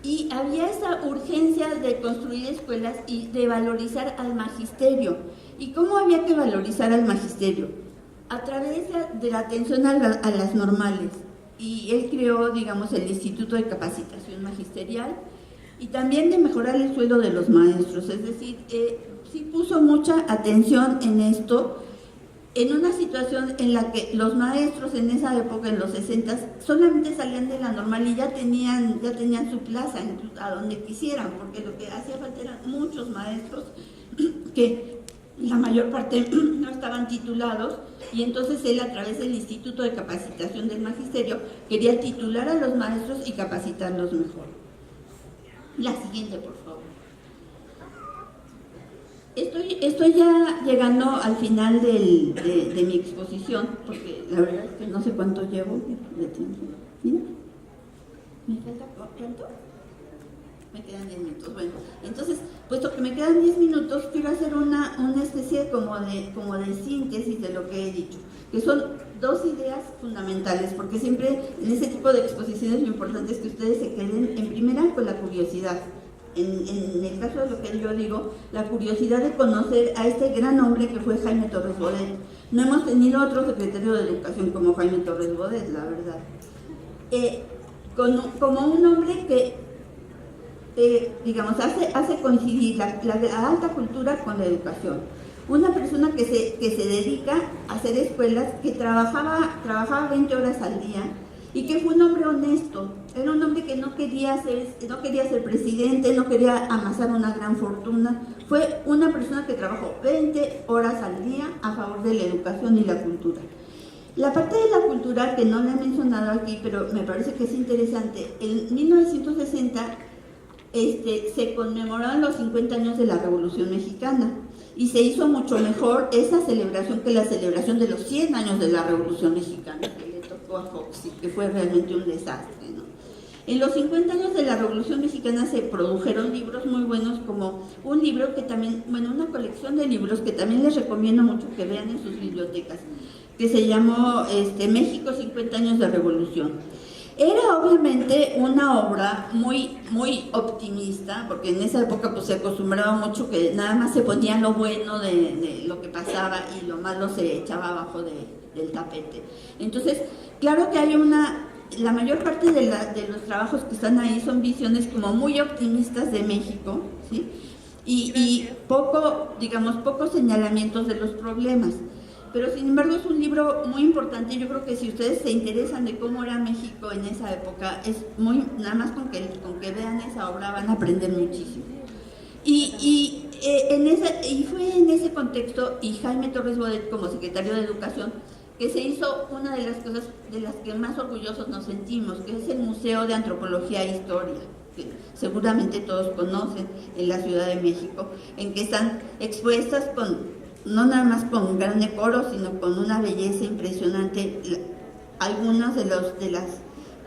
Y había esa urgencia de construir escuelas y de valorizar al magisterio. ¿Y cómo había que valorizar al magisterio? A través de la atención a las normales. y él creó, digamos, el Instituto de Capacitación Magisterial y también de mejorar el sueldo de los maestros, es decir, sí puso mucha atención en esto, en una situación en la que los maestros en esa época, en los 60, solamente salían de la normal y ya tenían su plaza a donde quisieran, porque lo que hacía falta eran muchos maestros que la mayor parte no estaban titulados, y entonces él, a través del Instituto de Capacitación del Magisterio, quería titular a los maestros y capacitarlos mejor. La siguiente, por favor. Estoy ya llegando al final de mi exposición, porque la verdad es que no sé cuánto llevo de tiempo. Mira, ¿me falta cuánto? Me quedan 10 minutos. Bueno, entonces, puesto que me quedan 10 minutos, quiero hacer una especie como de síntesis de lo que he dicho, que son dos ideas fundamentales, porque siempre en ese tipo de exposiciones lo importante es que ustedes se queden en primera con la curiosidad. En el caso de lo que yo digo, la curiosidad de conocer a este gran hombre que fue Jaime Torres Bodet. No hemos tenido otro secretario de Educación como Jaime Torres Bodet, la verdad. Como un hombre que, digamos, hace coincidir la alta cultura con la educación. Una persona que se dedica a hacer escuelas, que trabajaba 20 horas al día, y que fue un hombre honesto. Era un hombre que no quería ser presidente, no quería amasar una gran fortuna. Fue una persona que trabajó 20 horas al día a favor de la educación y la cultura. La parte de la cultura, que no la he mencionado aquí, pero me parece que es interesante, en 1960 se conmemoraron los 50 años de la Revolución Mexicana, y se hizo mucho mejor esa celebración que la celebración de los 100 años de la Revolución Mexicana, que le tocó a Fox, que fue realmente un desastre, ¿no? En los 50 años de la Revolución Mexicana se produjeron libros muy buenos, como un libro que también, una colección de libros que también les recomiendo mucho que vean en sus bibliotecas, que se llamó México 50 años de Revolución. Era obviamente una obra muy, muy optimista, porque en esa época pues se acostumbraba mucho que nada más se ponía lo bueno de lo que pasaba y lo malo se echaba abajo del tapete. Entonces, claro que hay la mayor parte de los trabajos que están ahí son visiones como muy optimistas de México, ¿sí? Y pocos señalamientos de los problemas. Pero sin embargo es un libro muy importante. Yo creo que si ustedes se interesan de cómo era México en esa época, nada más con que vean esa obra van a aprender muchísimo. Y fue en ese contexto, y Jaime Torres Bodet como secretario de Educación, que se hizo una de las cosas de las que más orgullosos nos sentimos, que es el Museo de Antropología e Historia, que seguramente todos conocen, en la Ciudad de México, en que están expuestas no nada más con gran decoro, sino con una belleza impresionante, algunas de las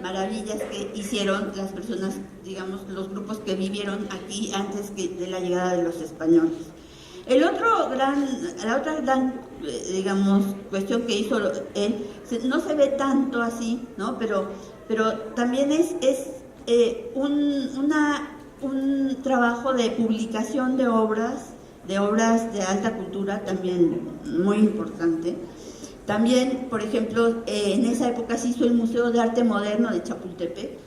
maravillas que hicieron las personas, digamos, los grupos que vivieron aquí antes de la llegada de los españoles. La otra gran, digamos, cuestión que hizo él, no se ve tanto así, ¿no? Pero también es un trabajo de publicación de obras de alta cultura también muy importante. También, por ejemplo, en esa época se hizo el Museo de Arte Moderno de Chapultepec.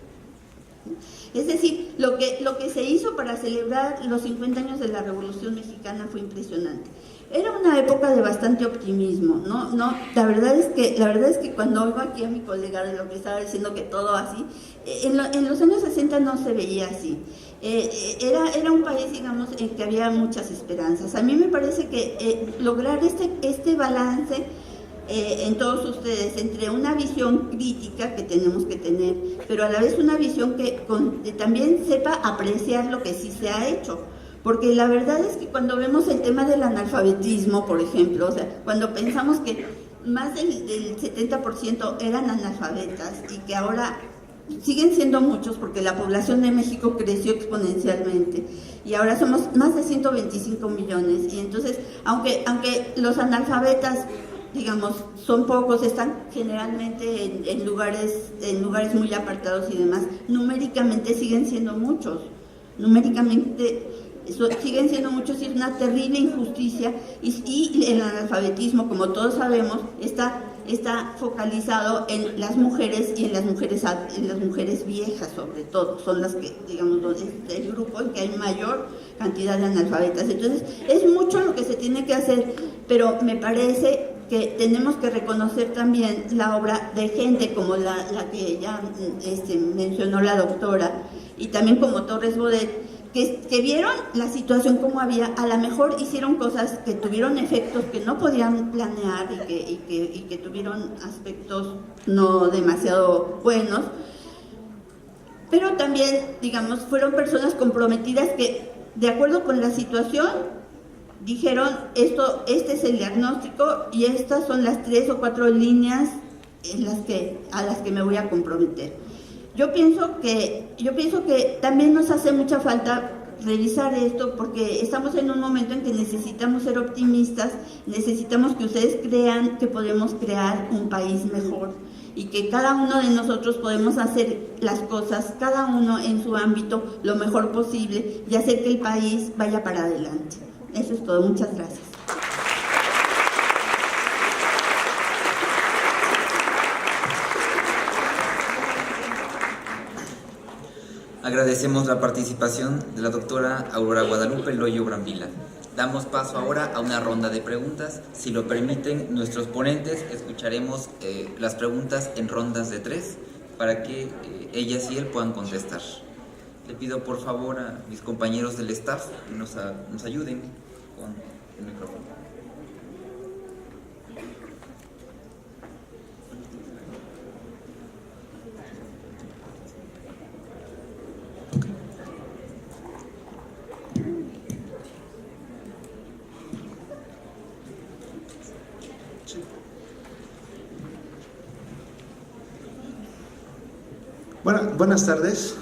Es decir, lo que se hizo para celebrar los 50 años de la Revolución Mexicana fue impresionante. Era una época de bastante optimismo, ¿no? La verdad es que cuando oigo aquí a mi colega de lo que estaba diciendo, que todo así, en los años 60 no se veía así. Era un país, digamos, en que había muchas esperanzas. A mí me parece que lograr este balance en todos ustedes entre una visión crítica que tenemos que tener, pero a la vez una visión que también sepa apreciar lo que sí se ha hecho. Porque la verdad es que cuando vemos el tema del analfabetismo, por ejemplo, o sea, cuando pensamos que más del 70% eran analfabetas y que ahora siguen siendo muchos porque la población de México creció exponencialmente y ahora somos más de 125 millones, y entonces, aunque los analfabetas, digamos, son pocos, están generalmente en lugares muy apartados y demás, numéricamente siguen siendo muchos, siguen siendo muchos, y es una terrible injusticia, y el analfabetismo, como todos sabemos, está está focalizado en las mujeres y en las mujeres viejas sobre todo, son las que, digamos, el grupo en que hay mayor cantidad de analfabetas. Entonces, es mucho lo que se tiene que hacer, pero me parece que tenemos que reconocer también la obra de gente como la que ya mencionó la doctora, y también como Torres Bodet, que vieron la situación como había, a lo mejor hicieron cosas que tuvieron efectos que no podían planear y que tuvieron aspectos no demasiado buenos, pero también, digamos, fueron personas comprometidas que, de acuerdo con la situación, dijeron, este es el diagnóstico y estas son las 3 o 4 líneas a las que me voy a comprometer. Yo pienso que también nos hace mucha falta revisar esto, porque estamos en un momento en que necesitamos ser optimistas, necesitamos que ustedes crean que podemos crear un país mejor y que cada uno de nosotros podemos hacer las cosas, cada uno en su ámbito, lo mejor posible y hacer que el país vaya para adelante. Eso es todo, muchas gracias. Agradecemos la participación de la doctora Aurora Guadalupe Loyo Brambila. Damos paso ahora a una ronda de preguntas. Si lo permiten nuestros ponentes, escucharemos las preguntas en rondas de 3 para que ellas y él puedan contestar. Le pido por favor a mis compañeros del staff que nos ayuden con el micrófono. Buenas tardes,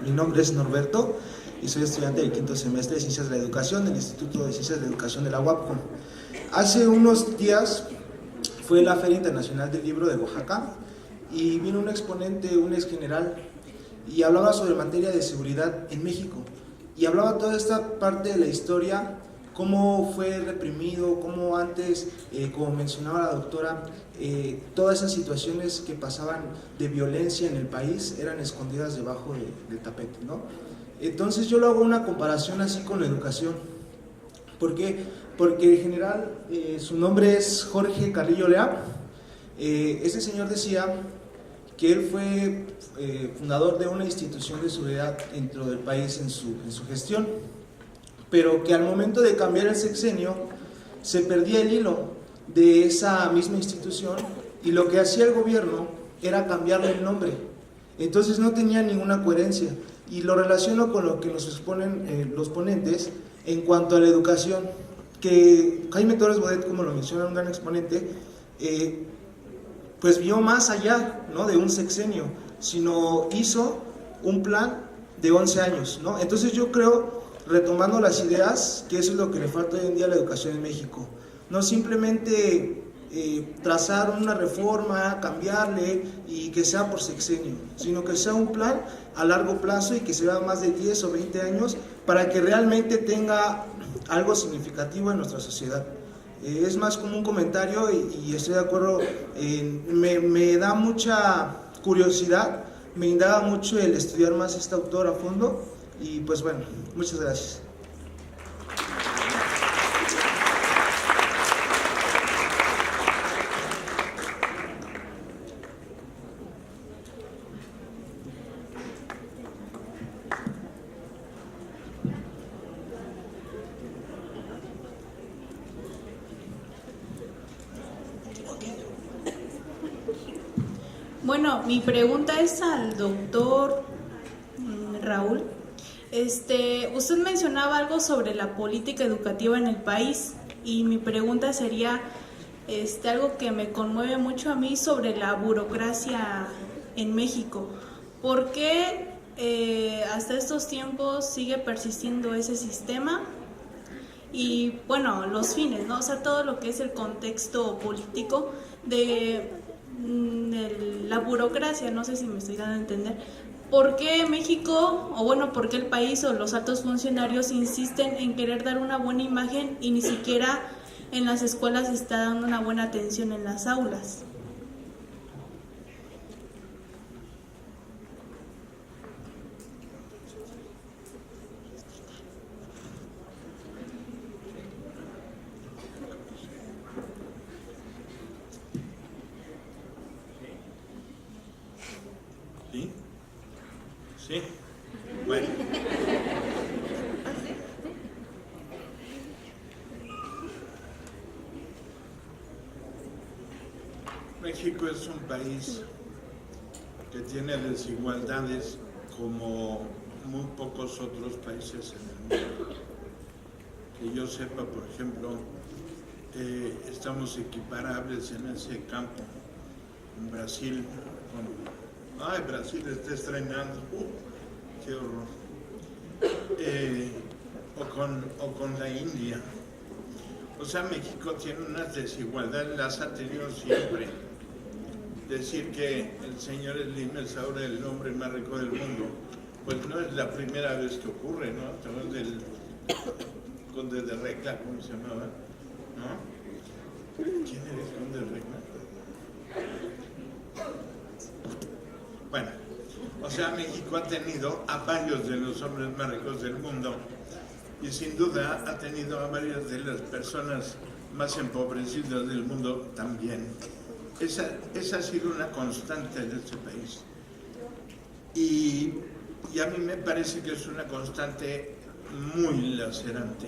mi nombre es Norberto y soy estudiante del 5º semestre de Ciencias de la Educación del Instituto de Ciencias de la Educación de la UAPCO. Hace unos días fue la Feria Internacional del Libro de Oaxaca y vino un exponente, un ex general, y hablaba sobre materia de seguridad en México y hablaba toda esta parte de la historia, cómo fue reprimido, cómo antes, como mencionaba la doctora, todas esas situaciones que pasaban de violencia en el país eran escondidas debajo del tapete, ¿no? Entonces yo lo hago una comparación así con la educación. ¿Por qué? Porque en general su nombre es Jorge Carrillo Leá. Este señor decía que él fue fundador de una institución de seguridad dentro del país en su gestión, pero que al momento de cambiar el sexenio se perdía el hilo de esa misma institución y lo que hacía el gobierno era cambiarle el nombre. Entonces no tenía ninguna coherencia, y lo relaciono con lo que nos exponen los ponentes en cuanto a la educación, que Jaime Torres Bodet, como lo menciona un gran exponente, pues vio más allá, ¿no?, de un sexenio, sino hizo un plan de 11 años, ¿no? Entonces yo creo, retomando las ideas, que eso es lo que le falta hoy en día a la educación en México. No simplemente trazar una reforma, cambiarle y que sea por sexenio, sino que sea un plan a largo plazo y que se vea más de 10 o 20 años para que realmente tenga algo significativo en nuestra sociedad. Es más como un comentario y estoy de acuerdo, me da mucha curiosidad, me indaga mucho el estudiar más a este autor a fondo. Y pues bueno, muchas gracias. Bueno, mi pregunta es al doctor Raúl. Usted mencionaba algo sobre la política educativa en el país y mi pregunta sería algo que me conmueve mucho a mí sobre la burocracia en México. ¿Por qué hasta estos tiempos sigue persistiendo ese sistema? Y bueno, los fines, ¿no? O sea, todo lo que es el contexto político de la burocracia, no sé si me estoy dando a entender. ¿Por qué México, o bueno, por qué el país o los altos funcionarios insisten en querer dar una buena imagen y ni siquiera en las escuelas se está dando una buena atención en las aulas. ¿Sí? ¿Sí? Bueno. México es un país que tiene desigualdades como muy pocos otros países en el mundo. Que yo sepa, por ejemplo, estamos equiparables en ese campo. En Brasil, Brasil está estrenando, qué horror. O con la India. O sea, México tiene unas desigualdades, las ha tenido siempre. Decir que el señor Slim es ahora el hombre más rico del mundo, pues no es la primera vez que ocurre, ¿no? Estamos del conde de Recla, ¿cómo se llamaba? ¿No? ¿Quién era el conde de Recla? Bueno, o sea, México ha tenido a varios de los hombres más ricos del mundo y sin duda ha tenido a varias de las personas más empobrecidas del mundo también. Esa ha sido una constante de este país. Y a mí me parece que es una constante muy lacerante.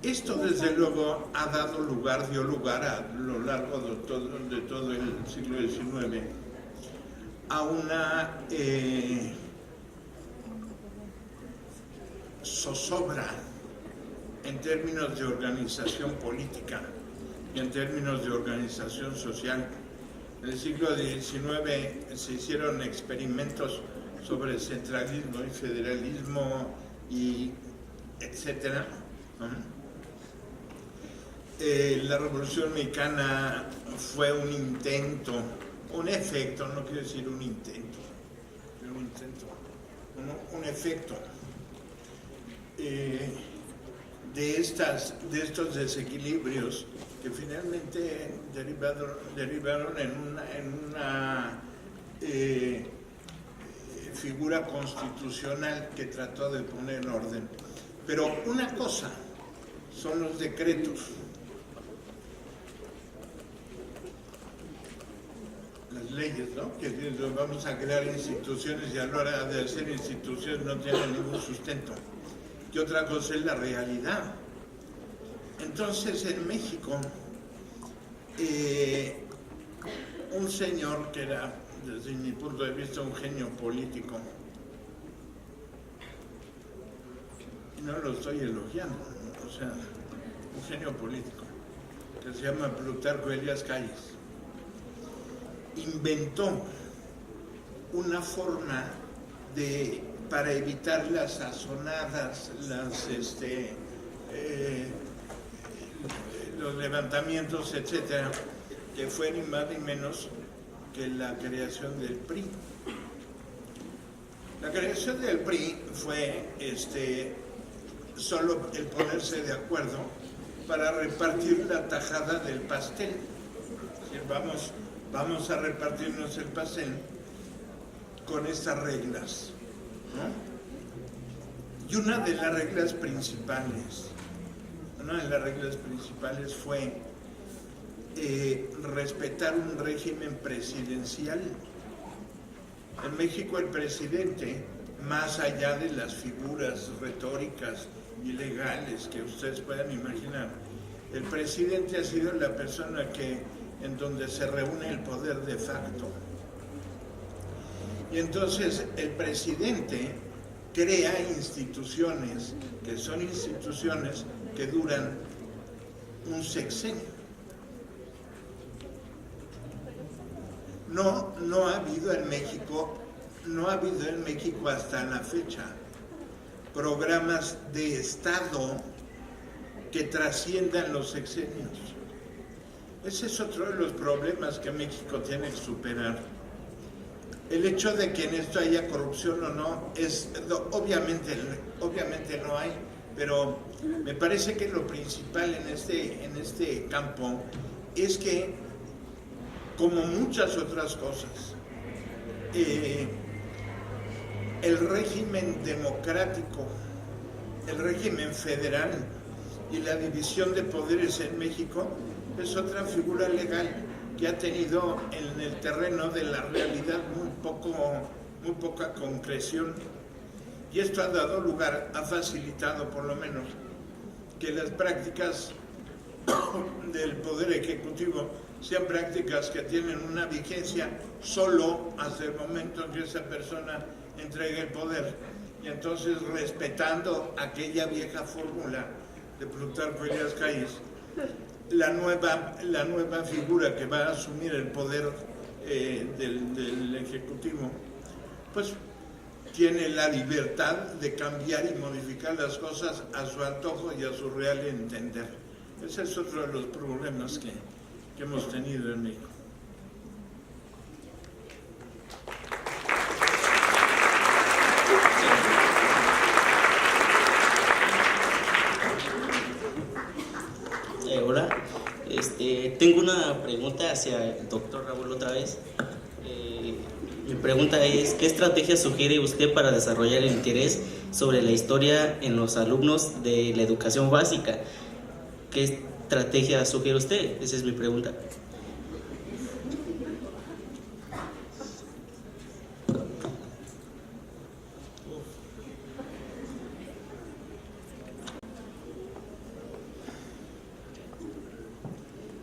Esto desde luego dio lugar a lo largo de todo el siglo XIX a una zozobra en términos de organización política y en términos de organización social. En el siglo XIX se hicieron experimentos sobre centralismo y federalismo y etcétera. La Revolución Mexicana fue un intento, un efecto, no quiero decir un intento, un efecto de estos desequilibrios que finalmente derivaron en una figura constitucional que trató de poner orden. Pero una cosa son los decretos, las leyes, ¿no? Que vamos a crear instituciones y a la hora de hacer instituciones no tienen ningún sustento. Y otra cosa es la realidad. Entonces, en México, un señor que era, desde mi punto de vista, un genio político, y no lo estoy elogiando, o sea, un genio político, que se llama Plutarco Elías Calles, inventó una forma para evitar las sazonadas, los levantamientos, etcétera, que fue ni más ni menos que la creación del PRI. La creación del PRI fue solo el ponerse de acuerdo para repartir la tajada del pastel. Es decir, vamos a repartirnos el pastel con estas reglas, ¿no? Y una de las reglas principales fue respetar un régimen presidencial. En México el presidente, más allá de las figuras retóricas y legales que ustedes puedan imaginar, el presidente ha sido la persona en donde se reúne el poder de facto. Y entonces el presidente crea instituciones que son instituciones que duran un sexenio. No ha habido en México hasta la fecha programas de Estado que trasciendan los sexenios. Ese es otro de los problemas que México tiene que superar. El hecho de que en esto haya corrupción o no, obviamente no hay, pero me parece que lo principal en este campo es que, como muchas otras cosas, el régimen democrático, el régimen federal y la división de poderes en México es otra figura legal que ha tenido en el terreno de la realidad muy poca concreción, y esto ha dado lugar, ha facilitado por lo menos que las prácticas del Poder Ejecutivo sean prácticas que tienen una vigencia solo hasta el momento en que esa persona entregue el poder, y entonces, respetando aquella vieja fórmula de Plutarco Elías Calles, la nueva figura que va a asumir el poder del Ejecutivo, pues tiene la libertad de cambiar y modificar las cosas a su antojo y a su real entender. Ese es otro de los problemas que hemos tenido en México. Hola, tengo una pregunta hacia el doctor Raúl otra vez. Mi pregunta es, ¿qué estrategia sugiere usted para desarrollar el interés sobre la historia en los alumnos de la educación básica? ¿Qué estrategia sugiere usted? Esa es mi pregunta.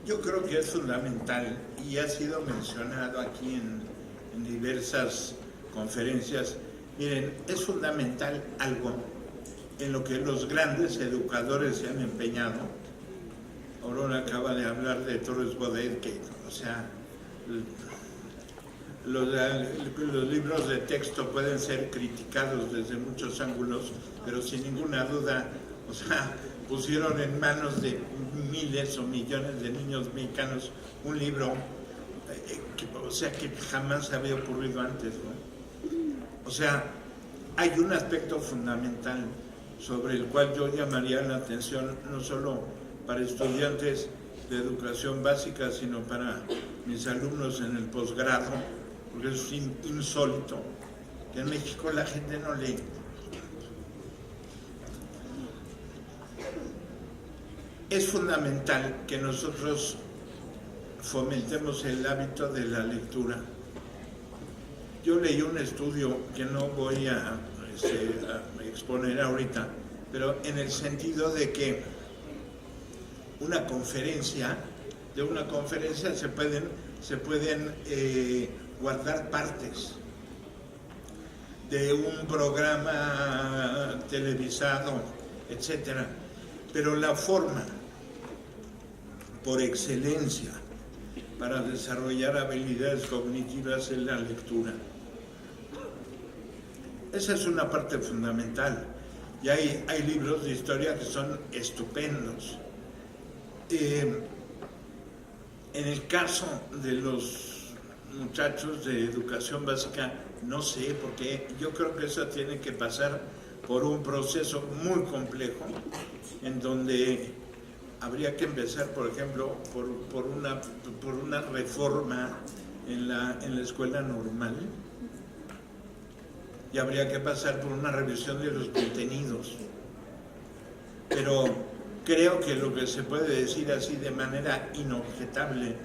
Yo creo que es fundamental, y ha sido mencionado aquí en diversas conferencias. Miren, es fundamental algo en lo que los grandes educadores se han empeñado. Aurora acaba de hablar de Torres Bodet, que, o sea, los libros de texto pueden ser criticados desde muchos ángulos, pero sin ninguna duda, o sea, pusieron en manos de miles o millones de niños mexicanos un libro que jamás había ocurrido antes, ¿no? O sea, hay un aspecto fundamental sobre el cual yo llamaría la atención, no solo para estudiantes de educación básica, sino para mis alumnos en el posgrado, porque es insólito que en México la gente no lee. Es fundamental que nosotros fomentemos el hábito de la lectura. Yo leí un estudio que no voy a exponer ahorita, pero en el sentido de que de una conferencia se pueden guardar partes de un programa televisado, etcétera, pero la forma por excelencia para desarrollar habilidades cognitivas es la lectura. Esa es una parte fundamental, y hay libros de historia que son estupendos. En el caso de los muchachos de educación básica, no sé, porque yo creo que eso tiene que pasar por un proceso muy complejo, en donde habría que empezar, por ejemplo, por una reforma en la escuela normal, y habría que pasar por una revisión de los contenidos. Pero creo que lo que se puede decir así de manera inobjetable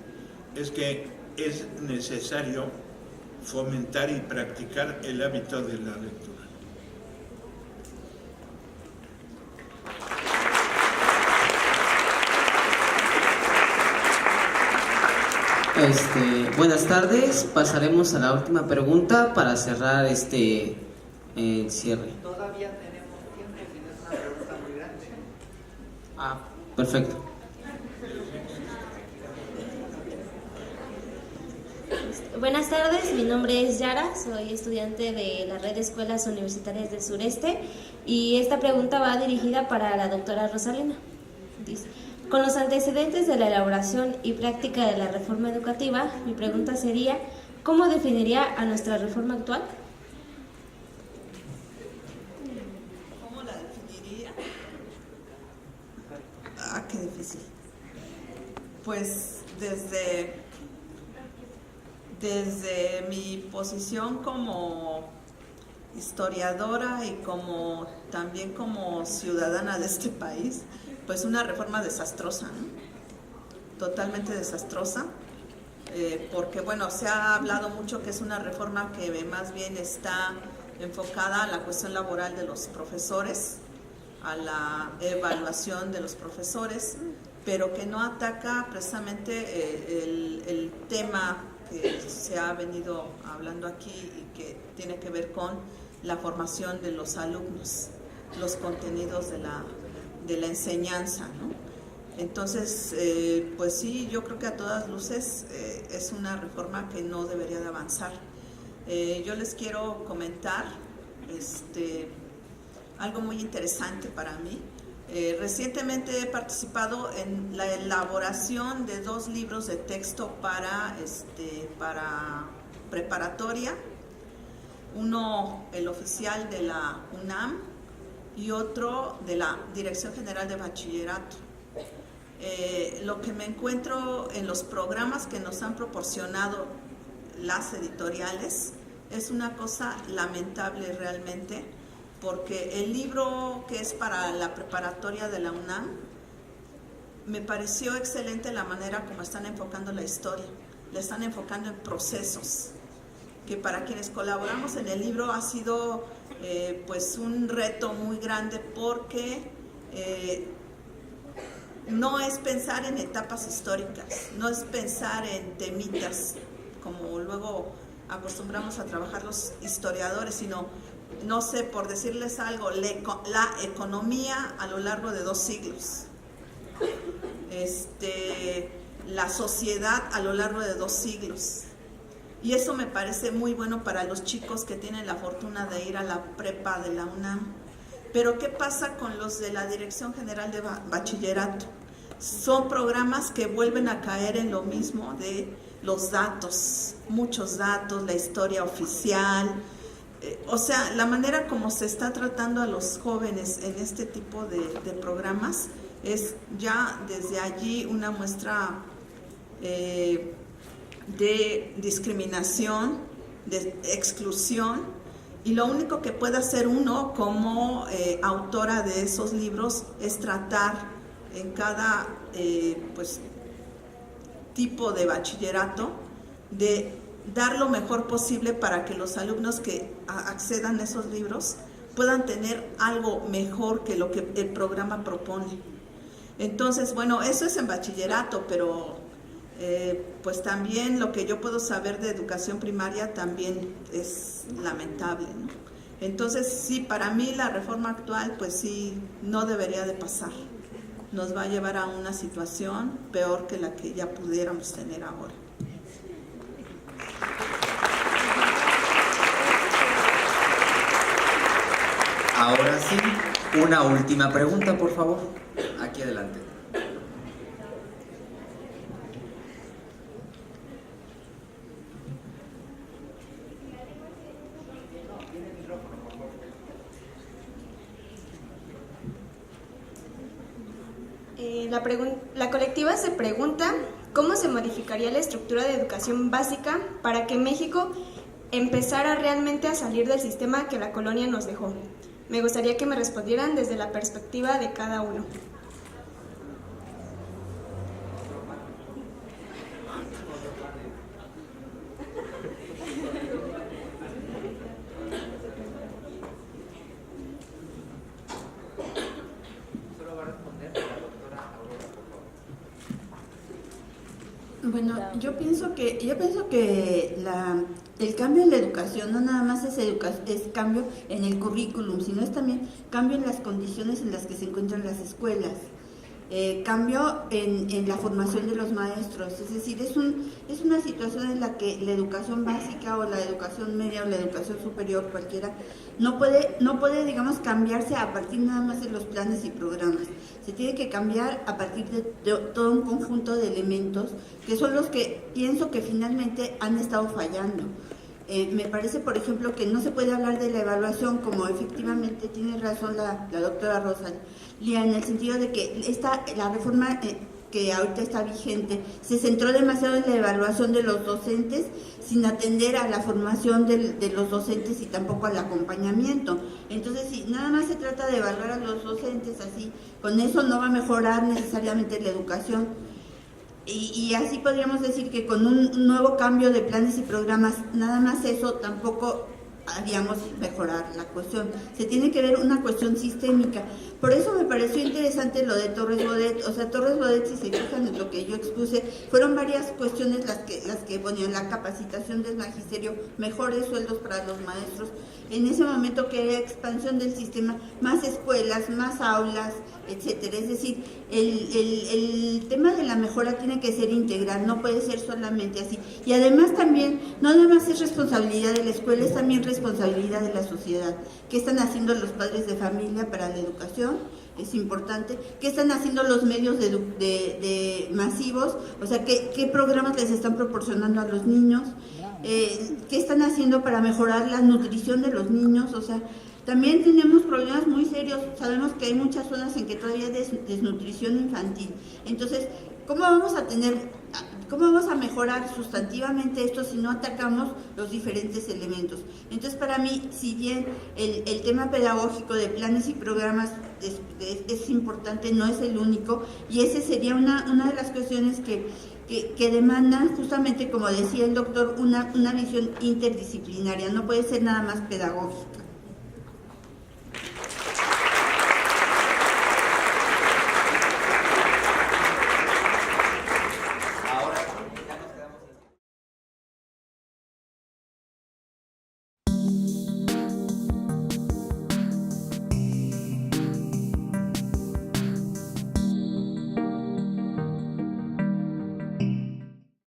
es que es necesario fomentar y practicar el hábito de la lectura. Buenas tardes, pasaremos a la última pregunta para cerrar el cierre. Todavía tenemos tiempo, si no es una pregunta muy grande. Perfecto. Buenas tardes, mi nombre es Yara, soy estudiante de la Red de Escuelas Universitarias del Sureste, y esta pregunta va dirigida para la doctora Rosalina. Dice: con los antecedentes de la elaboración y práctica de la reforma educativa, mi pregunta sería, ¿cómo definiría a nuestra reforma actual? ¿Cómo la definiría? Pues desde mi posición como historiadora y también como ciudadana de este país, pues una reforma desastrosa, ¿no? Totalmente desastrosa, porque bueno, se ha hablado mucho que es una reforma que más bien está enfocada a la cuestión laboral de los profesores, a la evaluación de los profesores, pero que no ataca precisamente el tema que se ha venido hablando aquí y que tiene que ver con la formación de los alumnos, los contenidos de la enseñanza, ¿no? Entonces, pues sí, yo creo que a todas luces es una reforma que no debería de avanzar. Yo les quiero comentar algo muy interesante para mí. Recientemente he participado en la elaboración de 2 libros de texto para preparatoria, uno el oficial de la UNAM y otro de la Dirección General de Bachillerato. Lo que me encuentro en los programas que nos han proporcionado las editoriales es una cosa lamentable realmente, porque el libro que es para la preparatoria de la UNAM me pareció excelente la manera como están enfocando la historia, la están enfocando en procesos, que para quienes colaboramos en el libro ha sido pues un reto muy grande, porque no es pensar en etapas históricas, no es pensar en temitas como luego acostumbramos a trabajar los historiadores, sino, no sé, por decirles algo, la economía a lo largo de 2 siglos, la sociedad a lo largo de 2 siglos. Y eso me parece muy bueno para los chicos que tienen la fortuna de ir a la prepa de la UNAM. Pero ¿qué pasa con los de la Dirección General de Bachillerato? Son programas que vuelven a caer en lo mismo de los datos, muchos datos, la historia oficial. O sea, la manera como se está tratando a los jóvenes en este tipo de programas es ya desde allí una muestra de discriminación, de exclusión, y lo único que puede hacer uno como autora de esos libros es tratar en cada pues, tipo de bachillerato de dar lo mejor posible para que los alumnos que accedan a esos libros puedan tener algo mejor que lo que el programa propone. Entonces, bueno, eso es en bachillerato, pero pues también lo que yo puedo saber de educación primaria también es lamentable, ¿no? Entonces, sí, para mí la reforma actual, pues sí, no debería de pasar. Nos va a llevar a una situación peor que la que ya pudiéramos tener ahora. Ahora sí, una última pregunta, por favor. Aquí adelante. La colectiva se pregunta cómo se modificaría la estructura de educación básica para que México empezara realmente a salir del sistema que la colonia nos dejó. Me gustaría que me respondieran desde la perspectiva de cada uno. Bueno, yo pienso que el cambio en la educación no nada más es cambio en el currículum, sino es también cambio en las condiciones en las que se encuentran las escuelas, cambio en la formación de los maestros. Es decir, es una situación en la que la educación básica o la educación media o la educación superior, cualquiera, no puede, digamos, cambiarse a partir nada más de los planes y programas. Se tiene que cambiar a partir de todo un conjunto de elementos que son los que pienso que finalmente han estado fallando. Me parece, por ejemplo, que no se puede hablar de la evaluación, como efectivamente tiene razón la doctora Rosalía, en el sentido de que la reforma que ahorita está vigente, se centró demasiado en la evaluación de los docentes sin atender a la formación de los docentes y tampoco al acompañamiento. Entonces, si nada más se trata de evaluar a los docentes así, con eso no va a mejorar necesariamente la educación. Y así podríamos decir que con un nuevo cambio de planes y programas, nada más eso tampoco haríamos mejorar la cuestión. Se tiene que ver una cuestión sistémica. Por eso me pareció interesante lo de Torres Bodet. O sea, Torres Bodet, si se fijan en lo que yo expuse, fueron varias cuestiones las que ponían la capacitación del magisterio, mejores sueldos para los maestros. En ese momento que era expansión del sistema, más escuelas, más aulas, etcétera. Es decir, el tema de la mejora tiene que ser integral, no puede ser solamente así. Y además también, no nada más es responsabilidad de la escuela, es también responsabilidad de la sociedad. ¿Qué están haciendo los padres de familia para la educación? Es importante. ¿Qué están haciendo los medios de masivos? O sea, ¿qué programas les están proporcionando a los niños? ¿Qué están haciendo para mejorar la nutrición de los niños? O sea, también tenemos problemas muy serios. Sabemos que hay muchas zonas en que todavía hay desnutrición infantil. Entonces, ¿cómo vamos a mejorar sustantivamente esto si no atacamos los diferentes elementos? Entonces, para mí, si bien el tema pedagógico de planes y programas es importante, no es el único, y ese sería una de las cuestiones que demandan justamente, como decía el doctor, una visión interdisciplinaria, no puede ser nada más pedagógica.